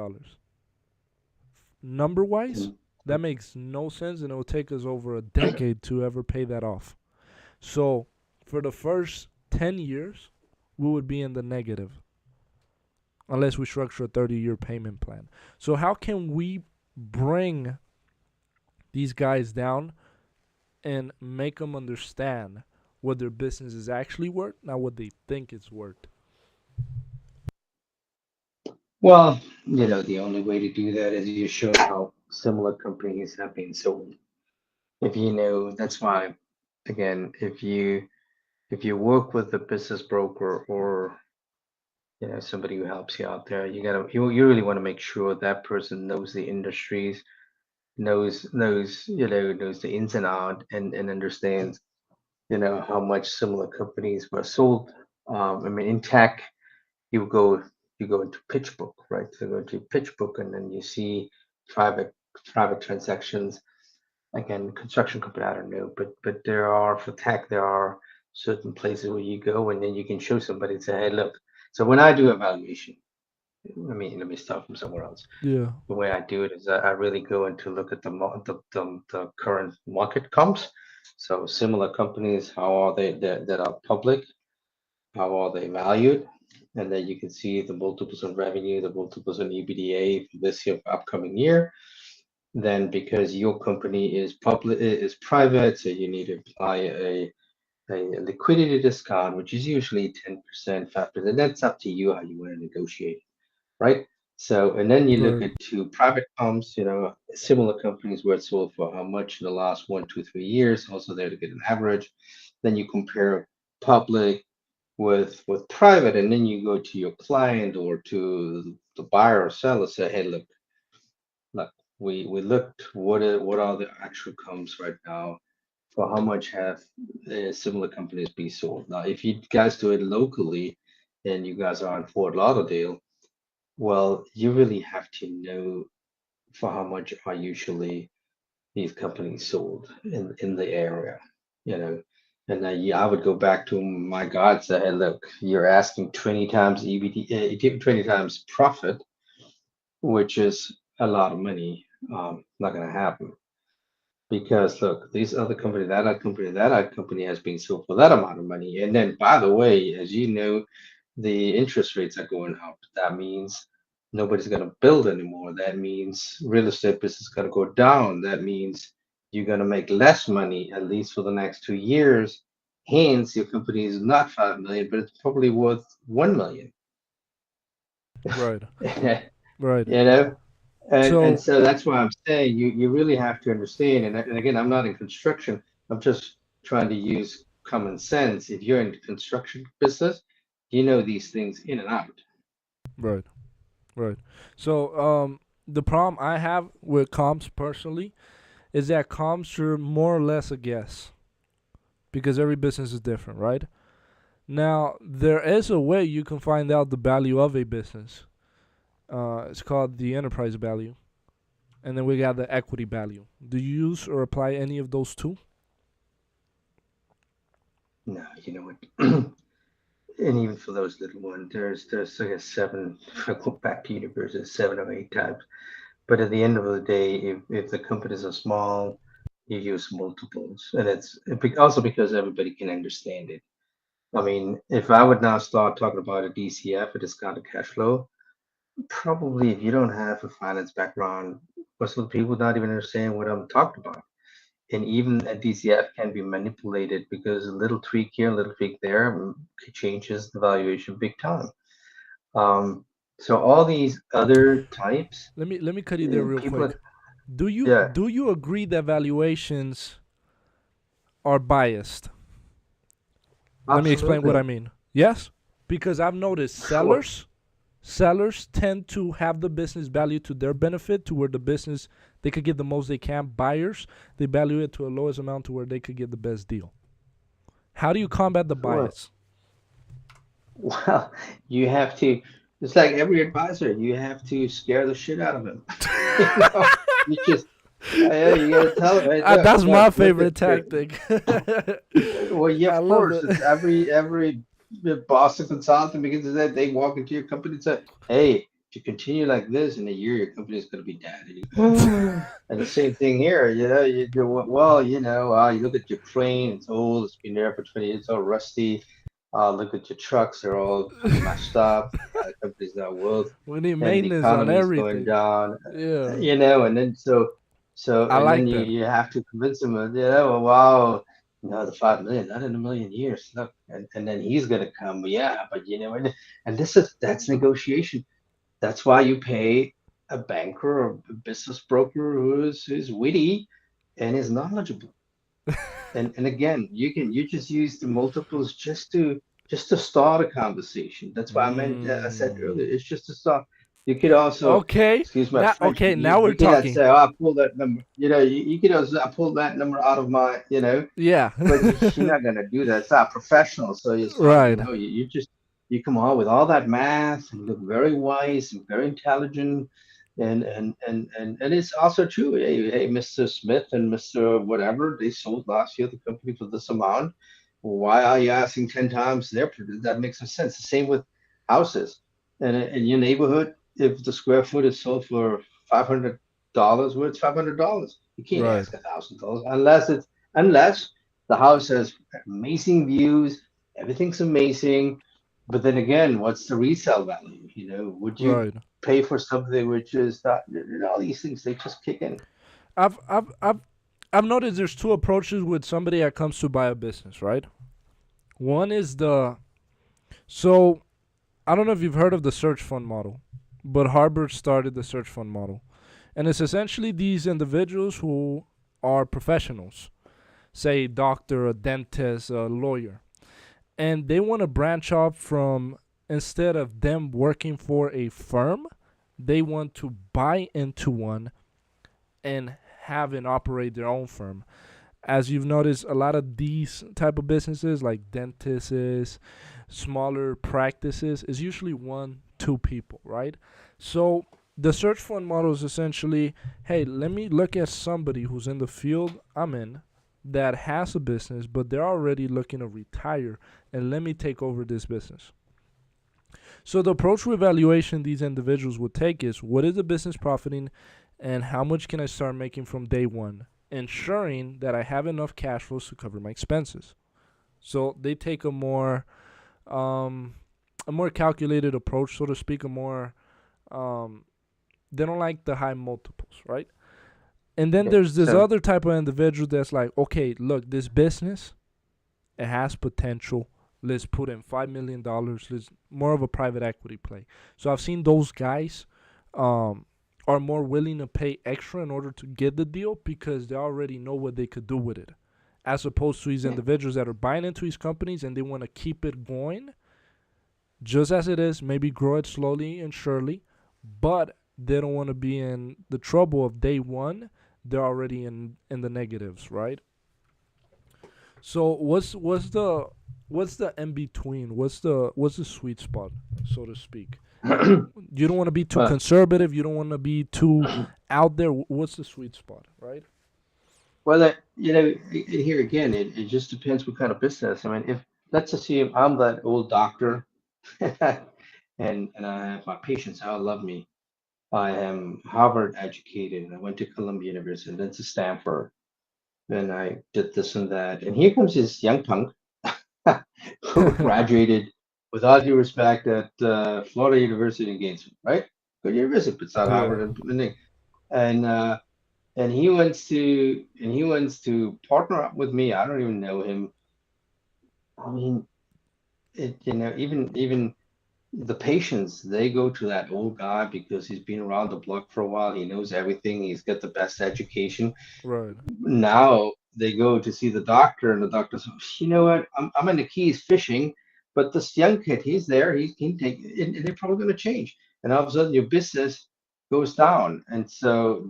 Number wise, Mm. that makes no sense, and it will take us over a decade to ever pay that off. So, for the first 10 years, we would be in the negative unless we structure a 30-year payment plan. So, how can we bring these guys down and make them understand what their business is actually worth, not what they think it's worth? Well, the only way to do that is you show how similar companies have been sold. If you know, that's why, again, if you work with a business broker or somebody who helps you out there, you really want to make sure that person knows the industries, knows the ins and out, and understands how much similar companies were sold. I mean, in tech, you go you go into pitch book, right? So go to pitch book, and then you see private private transactions. Again, construction company, I don't know, but there are for tech, there are certain places where you go, and then you can show somebody and say, hey, look. So when I do evaluation, let me start from somewhere else. Yeah, The way I do it is I really go in to look at the current market comps. So similar companies, how are they that are public? How are they valued? And then you can see the multiples on revenue, the multiples on EBITDA for this year, for upcoming year. Then because your company is public, is private, so you need to apply a liquidity discount, which is usually 10%, 5%. That's up to you how you want to negotiate, right? So, and then you look right, at two private comps, similar companies where it sold for how much in the last 1, 2, 3 years, also there to get an average. Then you compare public with private, and then you go to your client or to the buyer or seller, say, hey, look, we looked what are the actual comps right now for how much have similar companies be sold. Now, if you guys do it locally and you guys are in Fort Lauderdale, well, you really have to know for how much are usually these companies sold in the area, you know. And then yeah, I would go back to my God and say, hey, look, you're asking 20 times EBD, 20 times profit, which is a lot of money. Not going to happen. Because look, these other company, that company has been sold for that amount of money. And then, by the way, as you know, the interest rates are going up. That means nobody's going to build anymore. That means real estate business is going to go down. That means you're going to make less money, at least for the next 2 years. Hence, your company is not 5 million, but it's probably worth 1 million. right, you right. know, and So, so that's why I'm saying you really have to understand. And again, I'm not in construction. I'm just trying to use common sense. If you're in the construction business, you know these things in and out. right. Right. So the problem I have with comps personally is that comps are more or less a guess because every business is different, right? Now there is a way you can find out the value of a business. It's called the enterprise value, and then we got the equity value. Do you use or apply any of those two? No, you know what? And even for those little ones, there's like a seven. If I go back to universe, there's 7 or 8 types. But at the end of the day, if the companies are small, you use multiples, and also because everybody can understand it. I mean, if I would now start talking about a DCF, a discounted cash flow, probably if you don't have a finance background, most of the people not even understand what I'm talking about. And even a DCF can be manipulated because a little tweak here, a little tweak there changes the valuation big time. Um, so all these other types, Let me cut you there real people, quick. Do you yeah, do you agree that valuations are biased? Let me explain what I absolutely, mean. Yes, because I've noticed sure. sellers tend to have the business value to their benefit to where the business they could get the most they can. Buyers they value it to a lowest amount to where they could get the best deal. How do you combat the Sure. bias? Well, you have to, it's like every advisor, you have to scare the shit out of him. You know, you just, yeah, you gotta tell them, hey, That's look, my look at favorite your, tactic. well, yeah, I of love course, it's that. every Boston consultant because of that, they walk into your company and say, hey, if you continue like this in a year, your company is gonna be dead. And, and the same thing here, you do well, you look at your crane, it's old, it's been there for 20 years, it's all rusty. Look at your trucks, they're all kind of messed up. The company's not worth, We need and the maintenance on economy is going everything. down. Yeah, And then I and then like you, that. you have to convince him, well, wow, no, the 5 million, not in a million years. Look, and then he's gonna come, yeah, but and that's negotiation. That's why you pay a banker or a business broker who's witty and is knowledgeable. And again, you just use the multiples just to start a conversation. That's why I said Mm. earlier, it's just to start. You could also, Okay, excuse my now French, but you now we're you cannot talking. say, oh, I pulled that number. You could also I pulled that number out of Yeah. but you're not gonna do that. It's not professional. So it's like, Right. you come on with all that math and look very wise and very intelligent. And it's also true. Hey, Mr. Smith and Mr. Whatever, they sold last year the company for this amount. Why are you asking 10 times their price? That makes no sense. The same with houses. And in your neighborhood, if the square foot is sold for $500, well, it's $500. You can't Right. ask $1,000 unless the house has amazing views, everything's amazing. But then again, what's the resale value? Would you Right. pay for something which is not, all these things, they just kick in. I've I've I've I've noticed there's two approaches with somebody that comes to buy a business, right? One is so I don't know if you've heard of the search fund model, but Harvard started the search fund model. And it's essentially these individuals who are professionals, say a doctor, a dentist, a lawyer, and they want to branch off from instead of them working for a firm, they want to buy into one and have and operate their own firm. As you've noticed, a lot of these type of businesses, like dentists, smaller practices, is usually one, two people, right? So the search fund model is essentially, hey, let me look at somebody who's in the field I'm in that has a business, but they're already looking to retire, and let me take over this business. So the approach with valuation these individuals would take is what is the business profiting and how much can I start making from day one, ensuring that I have enough cash flows to cover my expenses. So they take um, a more calculated approach, so to speak, a more um, they don't like the high multiples, right? And then Okay, there's this so other type of individual that's like, okay, look, this business it has potential. Let's put in $5 million. Let's more of a private equity play. So I've seen those guys are more willing to pay extra in order to get the deal because they already know what they could do with it, as opposed to these yeah, individuals that are buying into these companies and they want to keep it going just as it is, maybe grow it slowly and surely, but they don't want to be in the trouble of day one. They're already in the negatives, right? So what's the in between? What's the sweet spot, so to speak? You don't want to be too Well, conservative. You don't want to be too out there. What's the sweet spot, right? well, here again, it just depends what kind of business. I mean, if let's assume I'm that old doctor, and I have my patients all love me. I am Harvard educated, and I went to Columbia University, then to Stanford, and I did this and that. And here comes this young punk who graduated, with all due respect, at Florida University in Gainesville, right? Good university, but it's not Yeah. Harvard, and and he wants to partner up with me. I don't even know him. I mean, even the patients, they go to that old guy because he's been around the block for a while. He knows everything. He's got the best education. Right. Now they go to see the doctor, and the doctor says, "You know what? I'm in the Keys fishing, but this young kid, he's there. He can take, and they're probably going to change." And all of a sudden, your business goes down, and so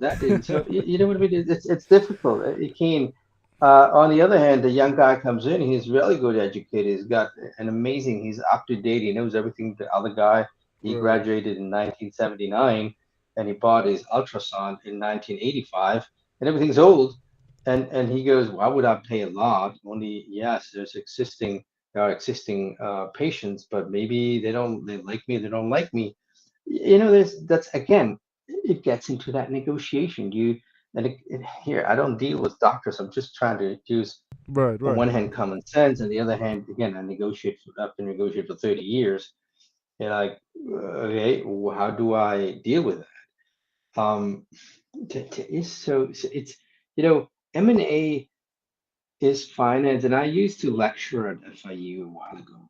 you know what I mean. It's difficult. It can. On the other hand, the young guy comes in. He's really good educated. He's got an amazing. He's up to date. He knows everything. The other guy, he Right. graduated in 1979, and he bought his ultrasound in 1985, and everything's old. And he goes, why would I pay a lot? Only yes, there are existing patients, but maybe they like me, they don't like me. That's again, it gets into that negotiation. Here, I don't deal with doctors. I'm just trying to use, Right. on Right. one hand, common sense, and the other hand, again, I've been negotiating for 30 years. And like, okay, how do I deal with it? So it's, M&A is finance, and I used to lecture at FIU a while ago,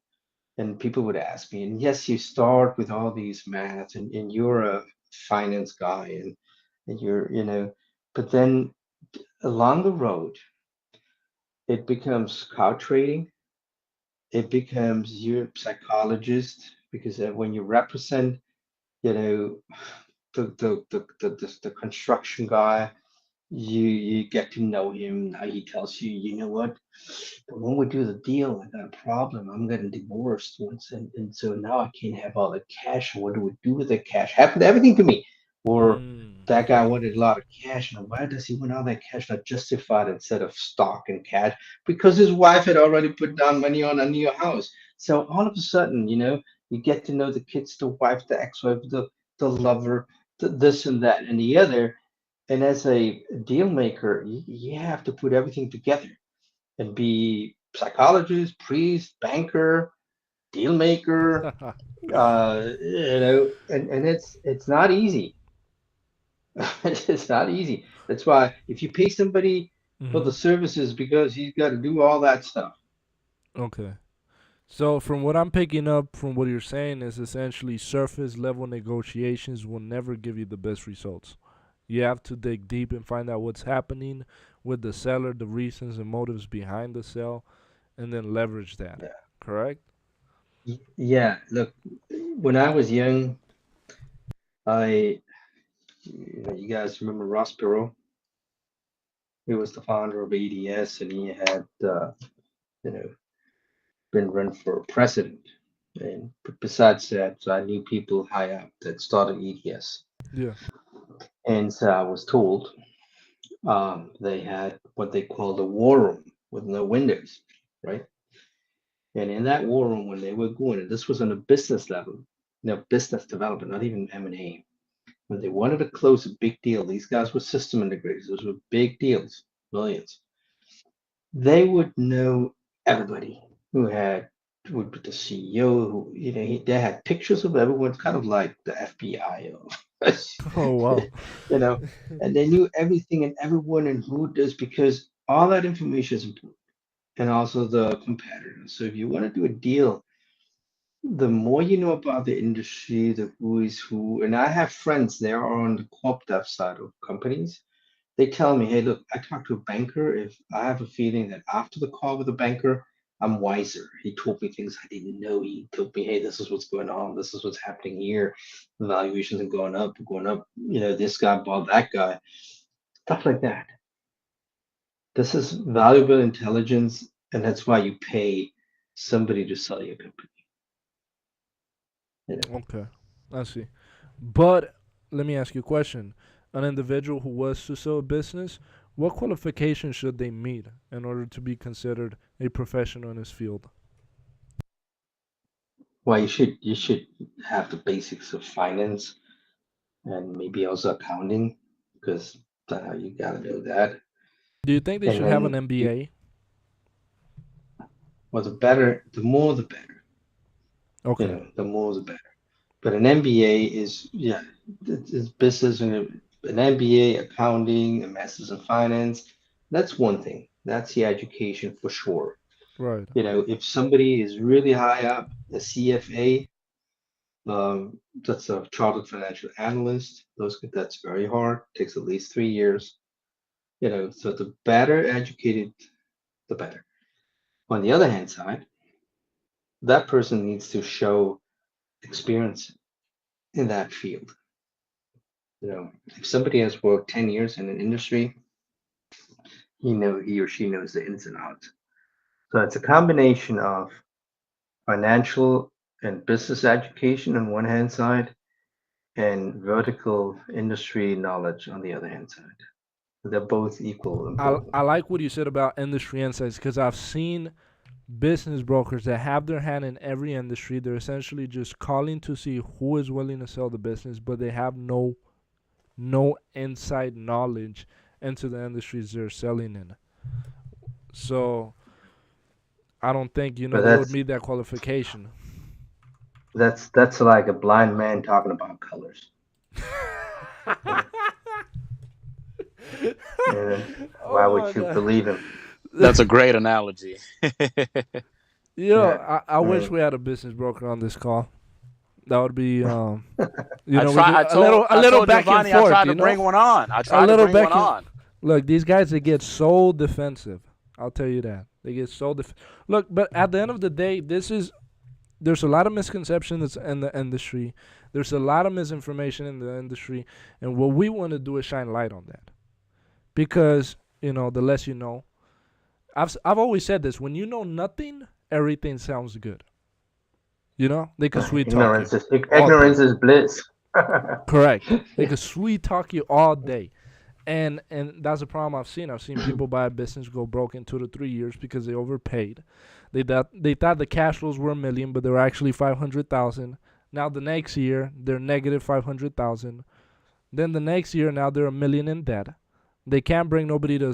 and people would ask me, and yes, you start with all these math, and you're a finance guy, and but then along the road, it becomes car trading, it becomes you're a psychologist, because when you represent, you know, the construction guy, you get to know him. Now he tells you, you know what? But when we do the deal, I got a problem. I'm getting divorced once, and so now I can't have all the cash. What do we do with the cash? Happened everything to me. Or Mm. that guy wanted a lot of cash. Now, why does he want all that cash not justified instead of stock and cash? Because his wife had already put down money on a new house. So all of a sudden, you get to know the kids, the wife, the ex-wife, the lover, this and that and the other. And as a deal maker, you have to put everything together and be psychologist, priest, banker, deal maker, and it's not easy. It's not easy. That's why if you pay somebody for Hmm. the services, because he's got to do all that stuff. Okay. So from what I'm picking up from what you're saying is essentially surface level negotiations will never give you the best results. You have to dig deep and find out what's happening with the seller, the reasons and motives behind the sale, and then leverage that. Yeah. Correct? Yeah. Look, when I was young, I, you guys remember Ross Perot? He was the founder of ADS, and he had, you know, been run for president. And besides that, so I knew people high up that started EDS. Yeah. And so I was told they had what they called a war room with no windows, right? And in that war room, when they were going, and this was on a business level, business development, not even M&A, when they wanted to close a big deal, these guys were system integrators. Those were big deals, millions. They would know everybody who had would be the CEO, who they had pictures of everyone, kind of like the FBI, Oh wow. you know, and they knew everything and everyone and who does, because all that information is important, and also the competitors. So if you want to do a deal, the more you know about the industry, the who is who, and I have friends there are on the corp dev side of companies. They tell me, hey, look, I talked to a banker. If I have a feeling that after the call with the banker, I'm wiser. He told me things I didn't know. He told me, hey, this is what's going on. This is what's happening here. The valuations are going up, going up. This guy bought that guy. Stuff like that. This is valuable intelligence, and that's why you pay somebody to sell your company. Okay, I see. But let me ask you a question. An individual who was to sell a business, what qualifications should they meet in order to be considered a professional in his field? Well, you should have the basics of finance and maybe also accounting, because you gotta know that. Do you think they And should have an then MBA? well, the more the better. Okay, The more the better. But an MBA is, yeah, it's business, and an MBA, accounting, a master's in finance. That's one thing. That's the education for sure. right. If somebody is really high up, a CFA, that's a chartered financial analyst. That's very hard. Takes at least 3 years. So the better educated, the better. On the other hand side, that person needs to show experience in that field. If somebody has worked 10 years in an industry, he or she knows the ins and outs. So it's a combination of financial and business education on one hand side, and vertical industry knowledge on the other hand side. They're both equal important. I like what you said about industry insights because I've seen business brokers that have their hand in every industry. They're essentially just calling to see who is willing to sell the business, but they have no inside knowledge into the industries they're selling in. So I don't think But they would that's meet that qualification. that's like a blind man talking about colors. Yeah. Why Oh my would you god. believe him? That's a great analogy. Yo, Yeah, I I wish mean, we had a business broker on this call. That would be I we try. could a I little told back and Giovanni I forth, tried to bring one on. I a tried to little bring one back and on. look, these guys they get so defensive. I'll tell you that. They get so look, but at the end of the day, there's a lot of misconceptions in the industry. There's a lot of misinformation in the industry, and what we want to do is shine light on that. Because, the less you know. I've always said this, when you know nothing, everything sounds good. They could sweet talk you all ignorance day. is bliss. Correct. They could sweet talk you all day. And that's a problem I've seen. I've seen people buy a business go broke in 2 to 3 years because they overpaid. They thought the cash flows were 1 million, but they were actually 500,000. Now the next year they're negative 500,000. Then the next year now they're 1 million in debt. They can't bring nobody to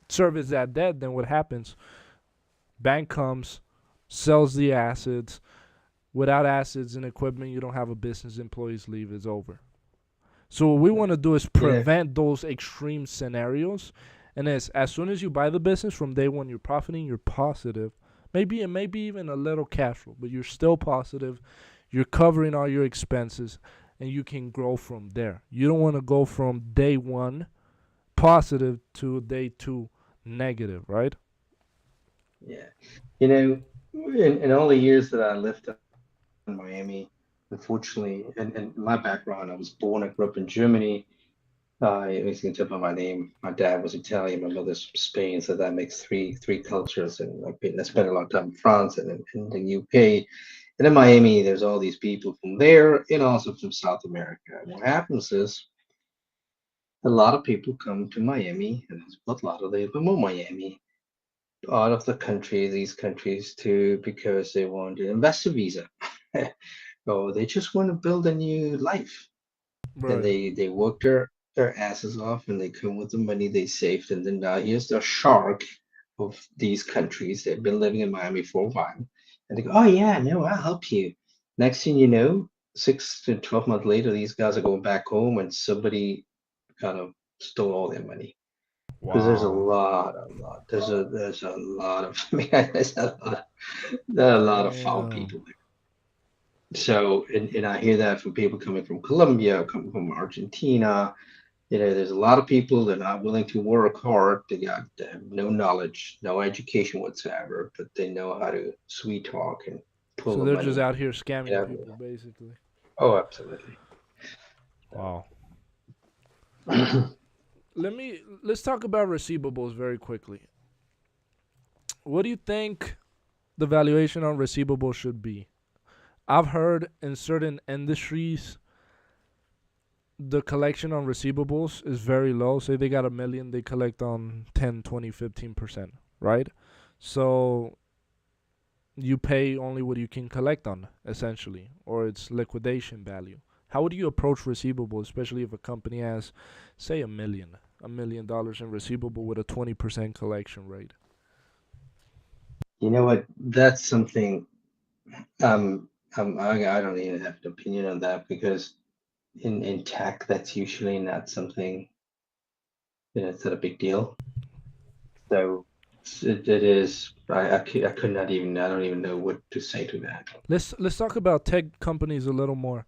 service that debt. Then what happens? Bank comes, sells the assets. Without assets and equipment, you don't have a business. Employees leave. It's over. So what we want to do is Yeah, prevent those extreme scenarios. And as soon as you buy the business, from day one, you're profiting, you're positive. Maybe even a little cash flow, but you're still positive. You're covering all your expenses, and you can grow from there. You don't want to go from day one positive to day two negative, right? yeah. In all the years that I lived in Miami, unfortunately, and my background, I was born, I grew up in Germany. As you can tell by my name, my dad was Italian, my mother's from Spain, so that makes three cultures. And I spent a lot of time in France and in the UK. And in Miami, there's all these people from there and also from South America. And what happens is a lot of people come to Miami, and there's a lot of them, but more Miami, out of the country, these countries too, because they want an investor visa. Or they just want to build a new life. And Right. they work their asses off, and they come with the money they saved. And then now here's the shark of these countries. They've been living in Miami for a while. And they go, oh yeah, no, I'll help you. Next thing you know, 6 to 12 months later, these guys are going back home, and somebody kind of stole all their money. Because there's Wow. there's a lot of I mean, there are a lot of foul Damn. people there. So, and I hear that from people coming from Colombia, coming from Argentina, There's a lot of people that are not willing to work hard. They have no knowledge, no education whatsoever, but they know how to sweet talk and pull So the they're just money. out here You scamming know? people, basically. Oh, absolutely. Wow. Let's talk about receivables very quickly. What do you think the valuation on receivables should be? I've heard in certain industries the collection on receivables is very low. Say they got 1 million, they collect on 10, 20, 15%, right? So you pay only what you can collect on, essentially, or its liquidation value. How would you approach receivable, especially if a company has, say, $1 million in receivable with a 20% collection rate? You know what? That's something. I don't even have an opinion on that because in tech, that's usually not something. It's not a big deal. So it is. I could not even. I don't even know what to say to that. Let's talk about tech companies a little more.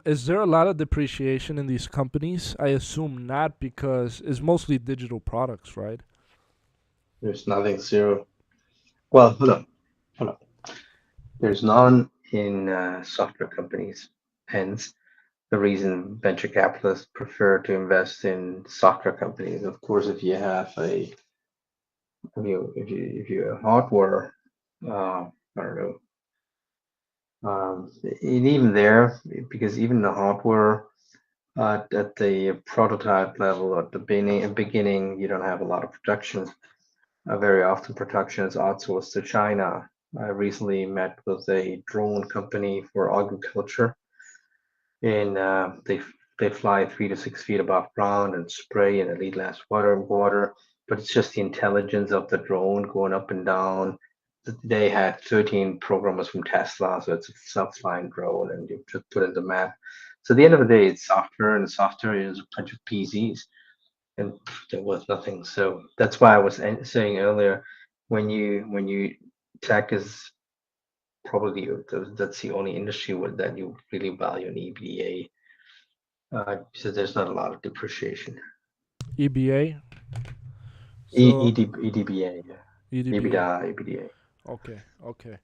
Is there a lot of depreciation in these companies? I assume not because it's mostly digital products, right? There's nothing zero. Well, hold on. There's none in software companies. Hence, the reason venture capitalists prefer to invest in software companies. Of course, if you have a if you hardware, I don't know, and even there, because even the hardware at the prototype level at the beginning, you don't have a lot of production. Very often, production is outsourced to China. I recently met with a drone company for agriculture, and they fly 3 to 6 feet above ground and spray and it lead less water, but it's just the intelligence of the drone going up and down. They had 13 programmers from Tesla, so it's a self-flying drone, and you just put in the map. So at the end of the day, it's software, and software is a bunch of PCs, and there was nothing. So that's why I was saying earlier, when you tech is probably that's the only industry that you really value an EBA. So there's not a lot of depreciation. EBA. E, So EDBA, yeah. EDBA. EBITDA, EBITDA. Okay, okay.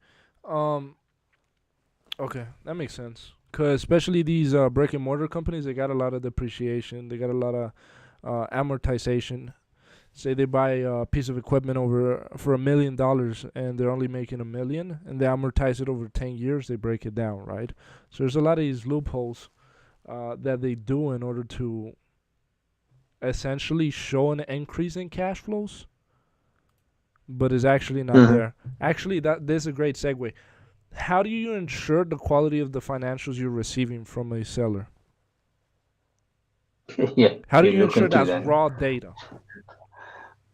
Um, okay, that makes sense. Cause especially these brick and mortar companies, they got a lot of depreciation. They got a lot of amortization. Say they buy a piece of equipment over for $1 million and they're only making 1 million, and they amortize it over 10 years. They break it down, right? So there's a lot of these loopholes that they do in order to essentially show an increase in cash flows, but is actually not Hmm. there. Actually, that this is a great segue. How do you ensure the quality of the financials you're receiving from a seller? Yeah, How do you you look ensure into that's that. raw data?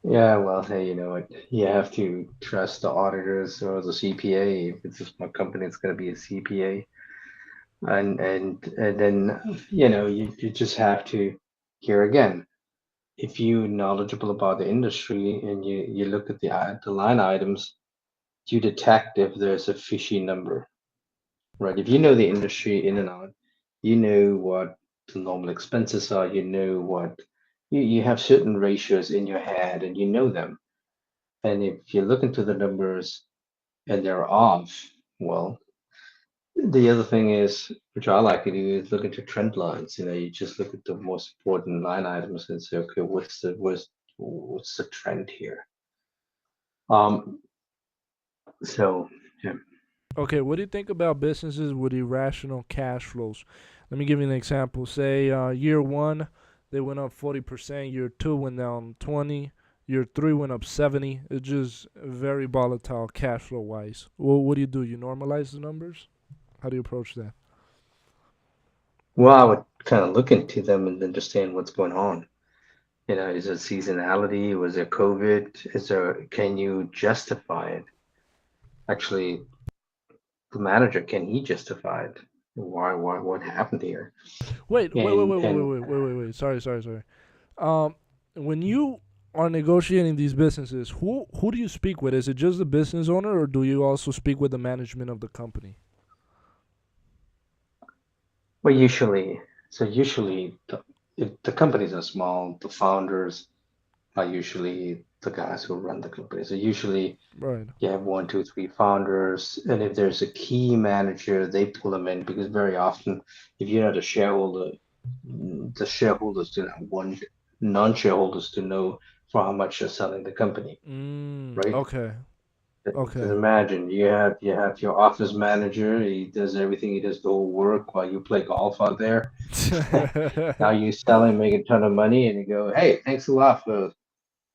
Yeah, well, hey, you know what? You have to trust the auditors or the CPA. If it's a small company, it's going to be a CPA. And then you just have to here again. If you're knowledgeable about the industry and you look at the line items, you detect if there's a fishy number, right? If you know the industry in and out, you know what the normal expenses are, you know what you have certain ratios in your head and you know them. And if you look into the numbers and they're off, well, the other thing is, which I like to do, is look into trend lines. You just look at the most important line items and say, okay, what's the trend here? Um, so yeah. Okay, what do you think about businesses with irrational cash flows? Let me give you an example. Say year one, they went up 40%. Year two went down 20. Year three went up 70. It's just very volatile cash flow wise. Well, what do? You normalize the numbers? How do you approach that? Well, I would kind of look into them and understand what's going on. Is it seasonality? Was it COVID? Can you justify it? Actually, the manager, can he justify it? What happened here? Wait. Sorry. Um, when you are negotiating these businesses, who do you speak with? Is it just the business owner, or do you also speak with the management of the company? Well, usually if the companies are small, the founders are usually the guys who run the company. So usually Right. you have one, two, three founders, and if there's a key manager, they pull them in because very often, if you're not a shareholder, the shareholders do not want non-shareholders to know for how much you're selling the company, right? Okay. Because Okay. imagine you have your office manager, he does everything, he does the whole work while you play golf out there. Now you sell him, make a ton of money, and you go, hey, thanks a lot for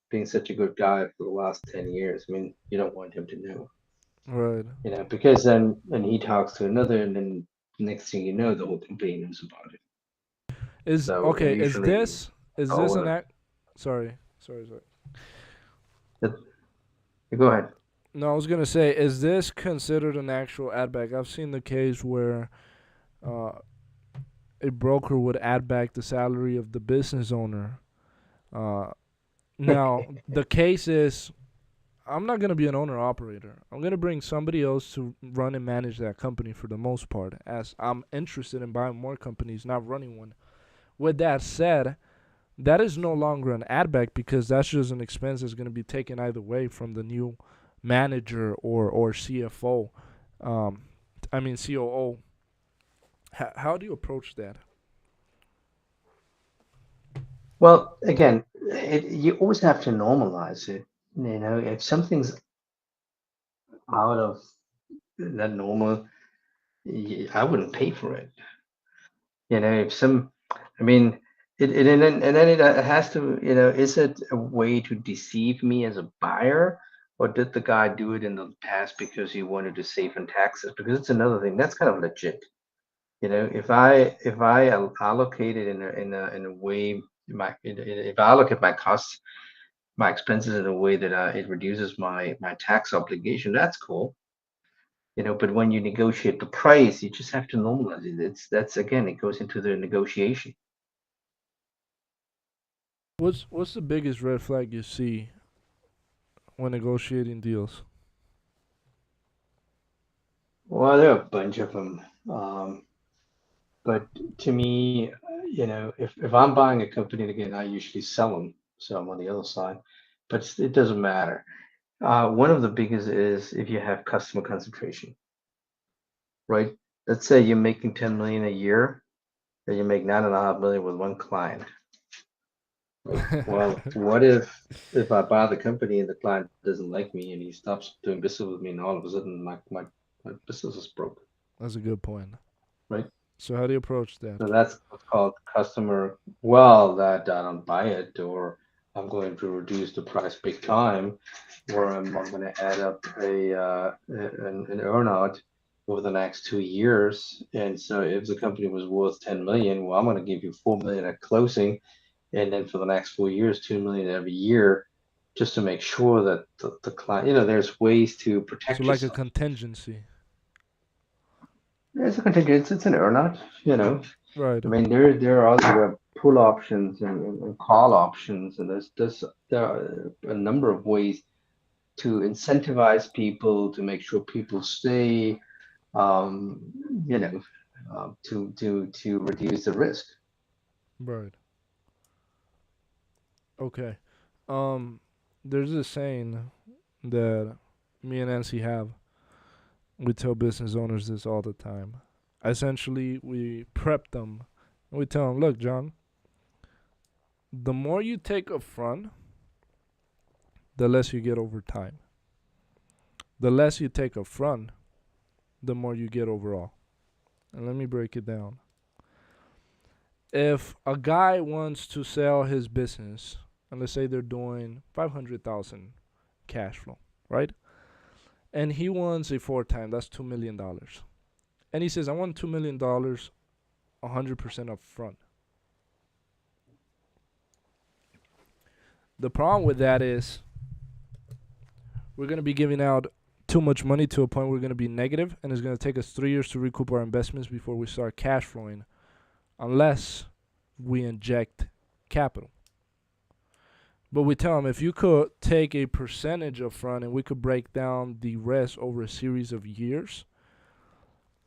being such a good guy for the last 10 years. I mean, you don't want him to know, Right. because then when he talks to another, and then next thing you know, the whole company knows about it. Is So okay. usually, Is this an oh, act? Sorry. Sorry. Sorry. uh, go ahead. No, I was gonna say, is this considered an actual add back? I've seen the case where uh, a broker would add back the salary of the business owner. Uh, Now the case is, I'm not gonna be an owner operator. I'm gonna bring somebody else to run and manage that company for the most part, as I'm interested in buying more companies, not running one. With that said, that is no longer an add back because that's just an expense that's gonna be taken either way from the new manager or CFO. Um, I mean COO. How do you approach that? Well, again, you always have to normalize it. If something's out of that normal, I wouldn't pay for it. If I mean, and then it has to, is it a way to deceive me as a buyer, or did the guy do it in the past because he wanted to save on taxes? Because it's another thing that's kind of legit. If I allocate it in a way, if I allocate my costs, my expenses in a way that it reduces my tax obligation, that's cool. But when you negotiate the price, you just have to normalize it. That's again, it goes into the negotiation. What's the biggest red flag you see when negotiating deals? Well, there are a bunch of them. But to me, if I'm buying a company again, I usually sell them, so I'm on the other side. But it doesn't matter. One of the biggest is if you have customer concentration, right? Let's say you're making 10 million a year, and you make 9.5 million with one client, right? Well, what if I buy the company and the client doesn't like me and he stops doing business with me, and all of a sudden my business is broke, That's a good point. right? So how do you approach that? So that's what's called customer. Well, that I don't buy it, or I'm going to reduce the price big time, or I'm going to add up an earnout over the next 2 years. And so if the company was worth 10 million, well, I'm going to give you 4 million at closing, and then for the next 4 years, 2 million every year, just to make sure that the client, there's ways to So protect like a yourself. contingency. There's a contingency, it's an earnout. Right. I mean, there are other pull options and call options, and there are a number of ways to incentivize people to make sure people stay, um, you know, to reduce the risk. Right. Okay. Um there's this saying that me and Nancy have. We tell business owners this all the time. Essentially, we prep them. And we tell them, look, John, the more you take up front, the less you get over time. The less you take up front, the more you get overall. And let me break it down. If a guy wants to sell his business, and let's say they're doing 500,000 cash flow, right? And he wants a four time, that's $2 million. And he says, I want $2 million 100% up front. The problem with that is we're going to be giving out too much money to a point where we're going to be negative, and it's going to take us 3 years to recoup our investments before we start cash flowing, unless we inject capital. But we tell them, if you could take a percentage up front and we could break down the rest over a series of years,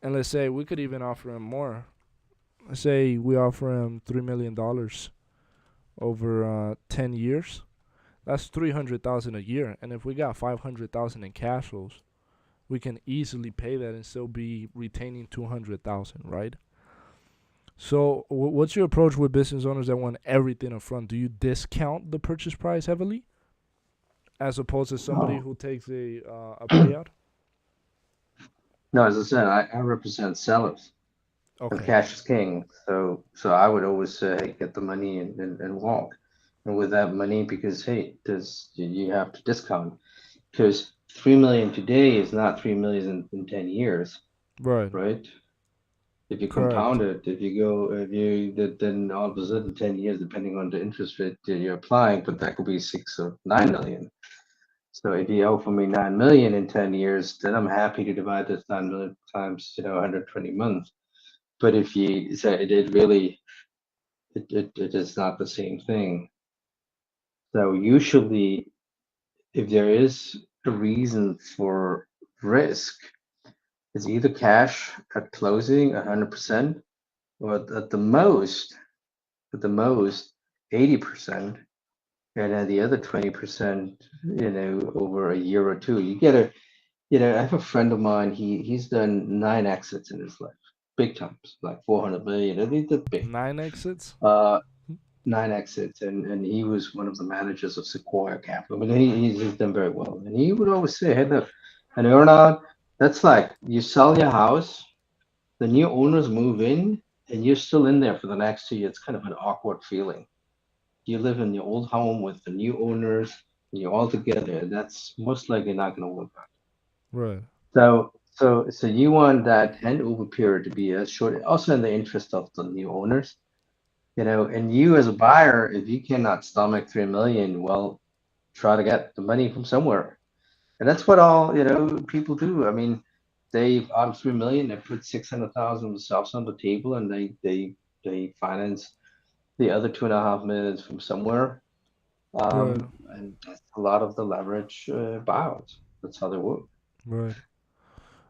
and let's say we could even offer them more, Say we offer him $3 million over 10 years. That's 300,000 a year, and if we got 500,000 in cash flows, we can easily pay that and still be retaining 200,000, right? So, what's your approach with business owners that want everything up front? Do you discount the purchase price heavily, as opposed to somebody No, who takes a payout? no. As I said, I represent sellers, and Okay, cash is king. So I would always say, hey, get the money and walk. And with that money, because hey, does you have to discount because 3 million today is not 3 million in 10 years, right, right? If you correct, compound it, if you then all of a sudden 10 years, depending on the interest rate that you're applying, but that could be 6 or 9 million. So if you offer me 9 million in 10 years, then I'm happy to divide this 9 million times 120 months. But if you say it really it is not the same thing. So usually, if there is a reason for risk, it's either cash at closing 100%, or at the most 80%, and then the other 20%, over a year or two. You get a, I have a friend of mine. He's done 9 exits in his life, big times, like 400 million. And these are big. 9 exits. Uh, 9 exits, and he was one of the managers of Sequoia Capital. I mean, he's done very well, and he would always say, "Hey, look, an earnout, that's like you sell your house, the new owners move in, and you're still in there for the next 2 years. It's kind of an awkward feeling. You live in your old home with the new owners, and you're all together, and that's most likely not going to work out. Right, So you want that handover period to be as short, also in the interest of the new owners. And you as a buyer, if you cannot stomach 3 million, well, try to get the money from somewhere. And that's what all people do. I mean, they out of 3 million, they put 600,000 themselves on the table, and they finance the other 2.5 million from somewhere. right, And that's a lot of the leverage buyouts. That's how they work. right.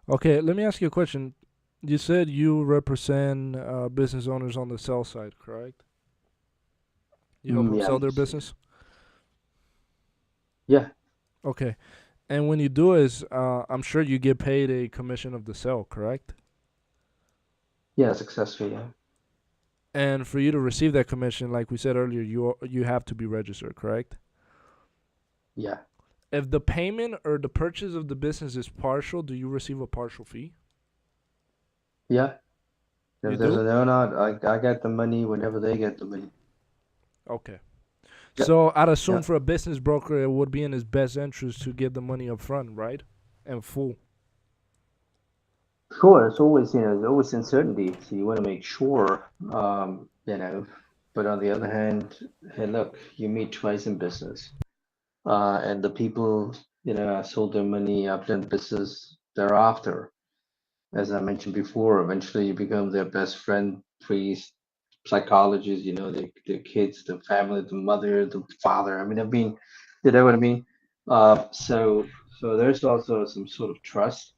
Okay, let me ask you a question. You said you represent business owners on the sell side, correct? You help them Yeah, sell their business. yeah, Okay, and when you do is, I'm sure you get paid a commission of the sale, correct? yeah, successfully, yeah, And for you to receive that commission, like we said earlier, you have to be registered, correct? yeah, If the payment or the purchase of the business is partial, do you receive a partial fee? yeah. You If there's do? an earnout, I get the money whenever they get the money. Okay. Yep, So I'd assume yep. for a business broker, it would be in his best interest to get the money up front, right? And full. Sure, it's always, there's always uncertainty, so you want to make sure, but on the other hand, hey, look, you meet twice in business. And the people, I sold their money, I've done business thereafter. As I mentioned before, eventually you become their best friend, priest, psychologist, their kids, the family, the mother, the father. I mean, you know what I mean? So there's also some sort of trust.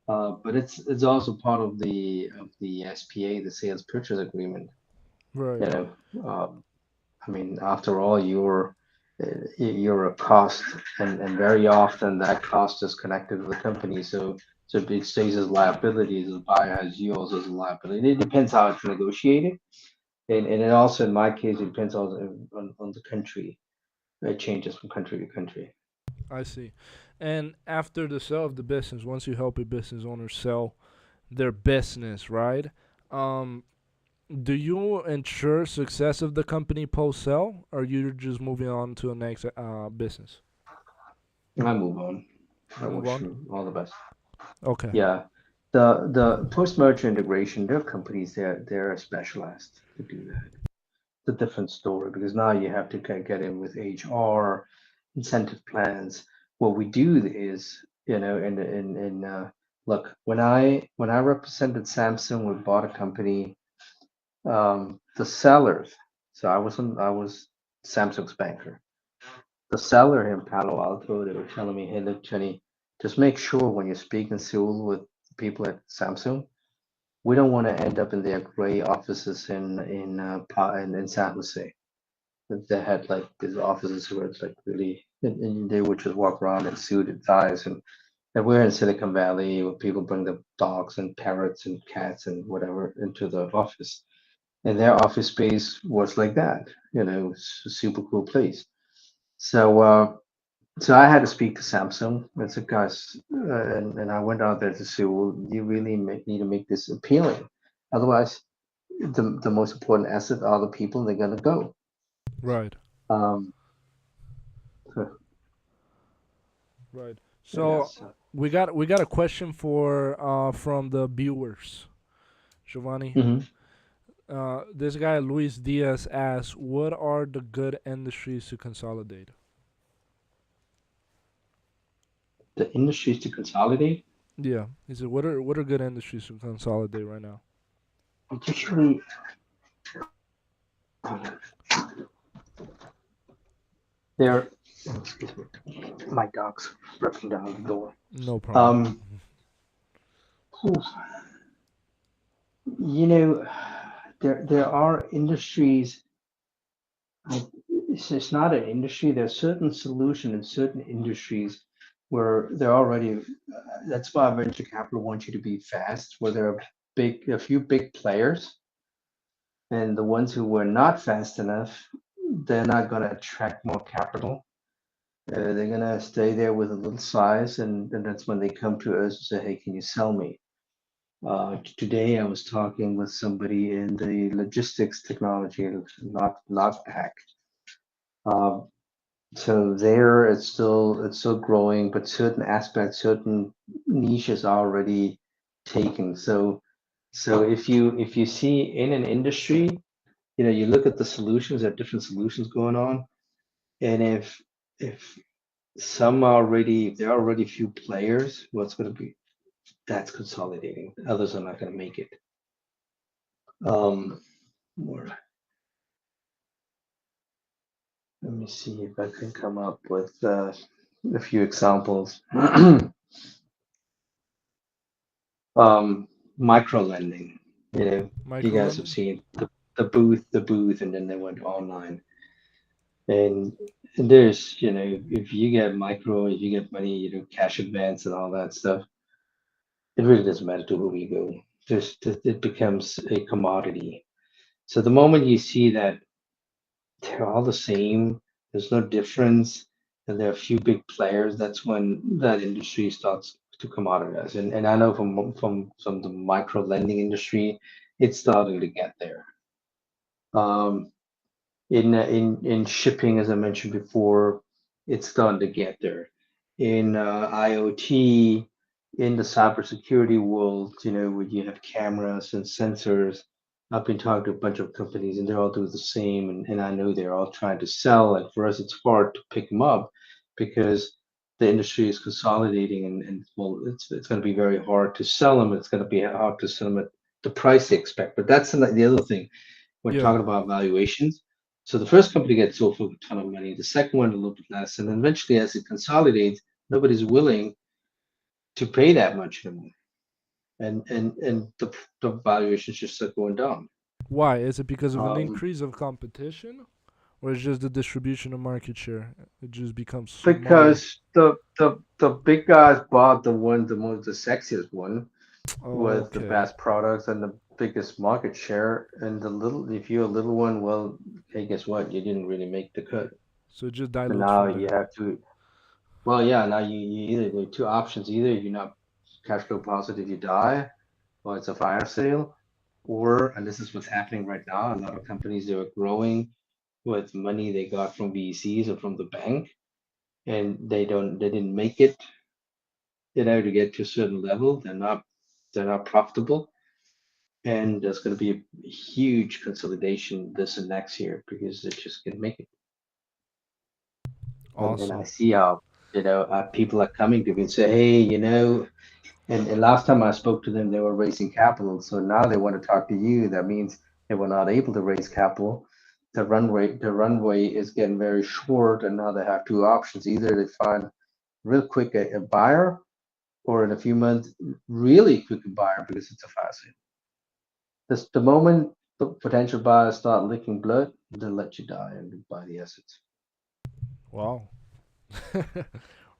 But it's also part of the SPA, the sales purchase agreement. Right. You know, um, I mean, after all, you're a cost, and very often that cost is connected to the company. So it stays as liability. The buyer has you also as a liability. It depends how it's negotiated, and it also, in my case, it depends on the country. It changes from country to country. I see. And after the sale of the business, once you help a business owner sell their business, right? Um, do you ensure success of the company post sale, or you're just moving on to the next business? I move on. I You move wish on. them all the best. Okay. Yeah. The post-merger integration, there are companies they're specialized to do that. It's a different story because now you have to get in with HR, incentive plans. What we do is, look, when I represented Samsung, we bought a company, the sellers. So I was Samsung's banker. The seller in Palo Alto, they were telling me, hey, look, Jenny, just make sure when you're speaking Seoul with people at Samsung, We don't want to end up in their gray offices in San Jose. They had like these offices where it's like really, and they would just walk around in suit and ties, and we're in Silicon Valley where people bring their dogs and parrots and cats and whatever into the office. And their office space was like that, it's a super cool place. So, so I had to speak to Samsung. It's a guys, and I went out there to say, well, you really need to make this appealing. Otherwise, the most important asset are the people they're gonna go. Right. Um, so, Right. yeah. So we got a question for from the viewers, Giovanni. Mhm. This guy Luis Diaz asks, "What are the good industries to consolidate?" The industries to consolidate. Yeah, he said, "What are good industries to consolidate right now?" Usually, they're. Excuse me. My dog's breaking down the door. No problem. Um, you know, there are industries. It's not an industry. There's certain solution in certain industries where they're already. That's why venture capital wants you to be fast. Where there are a few big players, and the ones who were not fast enough, they're not going to attract more capital. They're going to stay there with a little size, and that's when they come to us and say, "Hey, can you sell me?" Today, I was talking with somebody in the logistics technology, not ag. Um, so there, it's still growing, but certain aspects, certain niches are already taken. So if you see in an industry, you look at the solutions, there are different solutions going on, and if some are already, if there are already few players, what's going to be that's consolidating. Others are not going to make it. More. Let me see if I can come up with a few examples. Micro lending. You Micro guys have lending. seen the booth, and then they went online. And, and there's, if you get micro, if you get money, cash advance and all that stuff, it really doesn't matter to who you go. Just it becomes a commodity. So the moment you see that they're all the same. There's no difference, and there are a few big players. That's when that industry starts to commoditize. And I know from the micro lending industry, it's starting to get there. Um, in shipping, as I mentioned before, it's starting to get there. In IoT, in the cybersecurity world, where you have cameras and sensors, I've been talking to a bunch of companies, and they're all doing the same. And I know they're all trying to sell. And for us, it's hard to pick them up because the industry is consolidating, and well, it's going to be very hard to sell them. It's going to be hard to sell them at the price they expect. But that's the other thing when Yeah. talking about valuations. So the first company gets sold for a ton of money, the second one a little bit less, and then eventually as it consolidates, nobody's willing to pay that much anymore. And the valuations just start going down. Why? Is it because of an Um, increase of competition, or is just the distribution of market share? It just becomes smaller. because the big guys bought the sexiest one with the Okay. best products and the biggest market share, and the little if you're a little one, well, hey, guess what? You didn't really make the cut. So it just So dilutes now from you there. have to. Well, yeah, now you either there are two options. Either you're not cash flow positive, you die, or it's a fire sale, or and this is what's happening right now. A lot of companies they are growing with money they got from VCs or from the bank, and they didn't make it, to get to a certain level. They're not profitable, and there's going to be a huge consolidation this and next year because they just can't make it. And I Awesome. see how people are coming to me and say, hey, and last time I spoke to them, they were raising capital. So now they want to talk to you. That means they were not able to raise capital. The runway is getting very short, and now they have two options. Either they find real quick a buyer, or in a few months, really quick a buyer because it's a fast sale. the moment the potential buyers start licking blood, they'll let you die and buy the assets. Wow.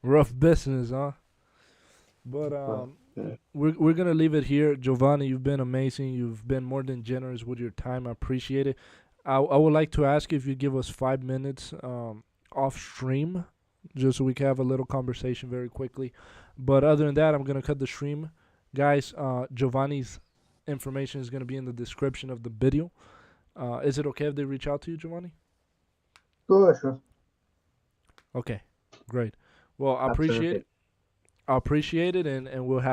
Rough business, huh? But Well, yeah. we're gonna leave it here. Giovanni, you've been amazing. You've been more than generous with your time. I appreciate it. I would like to ask you if you give us 5 minutes off stream, just so we can have a little conversation very quickly. But other than that, I'm gonna cut the stream, guys. Giovanni's information is gonna be in the description of the video. Is it okay if they reach out to you, Giovanni? Sure. Okay, great. Well, I appreciate Absolutely. it. I appreciate it, and we'll have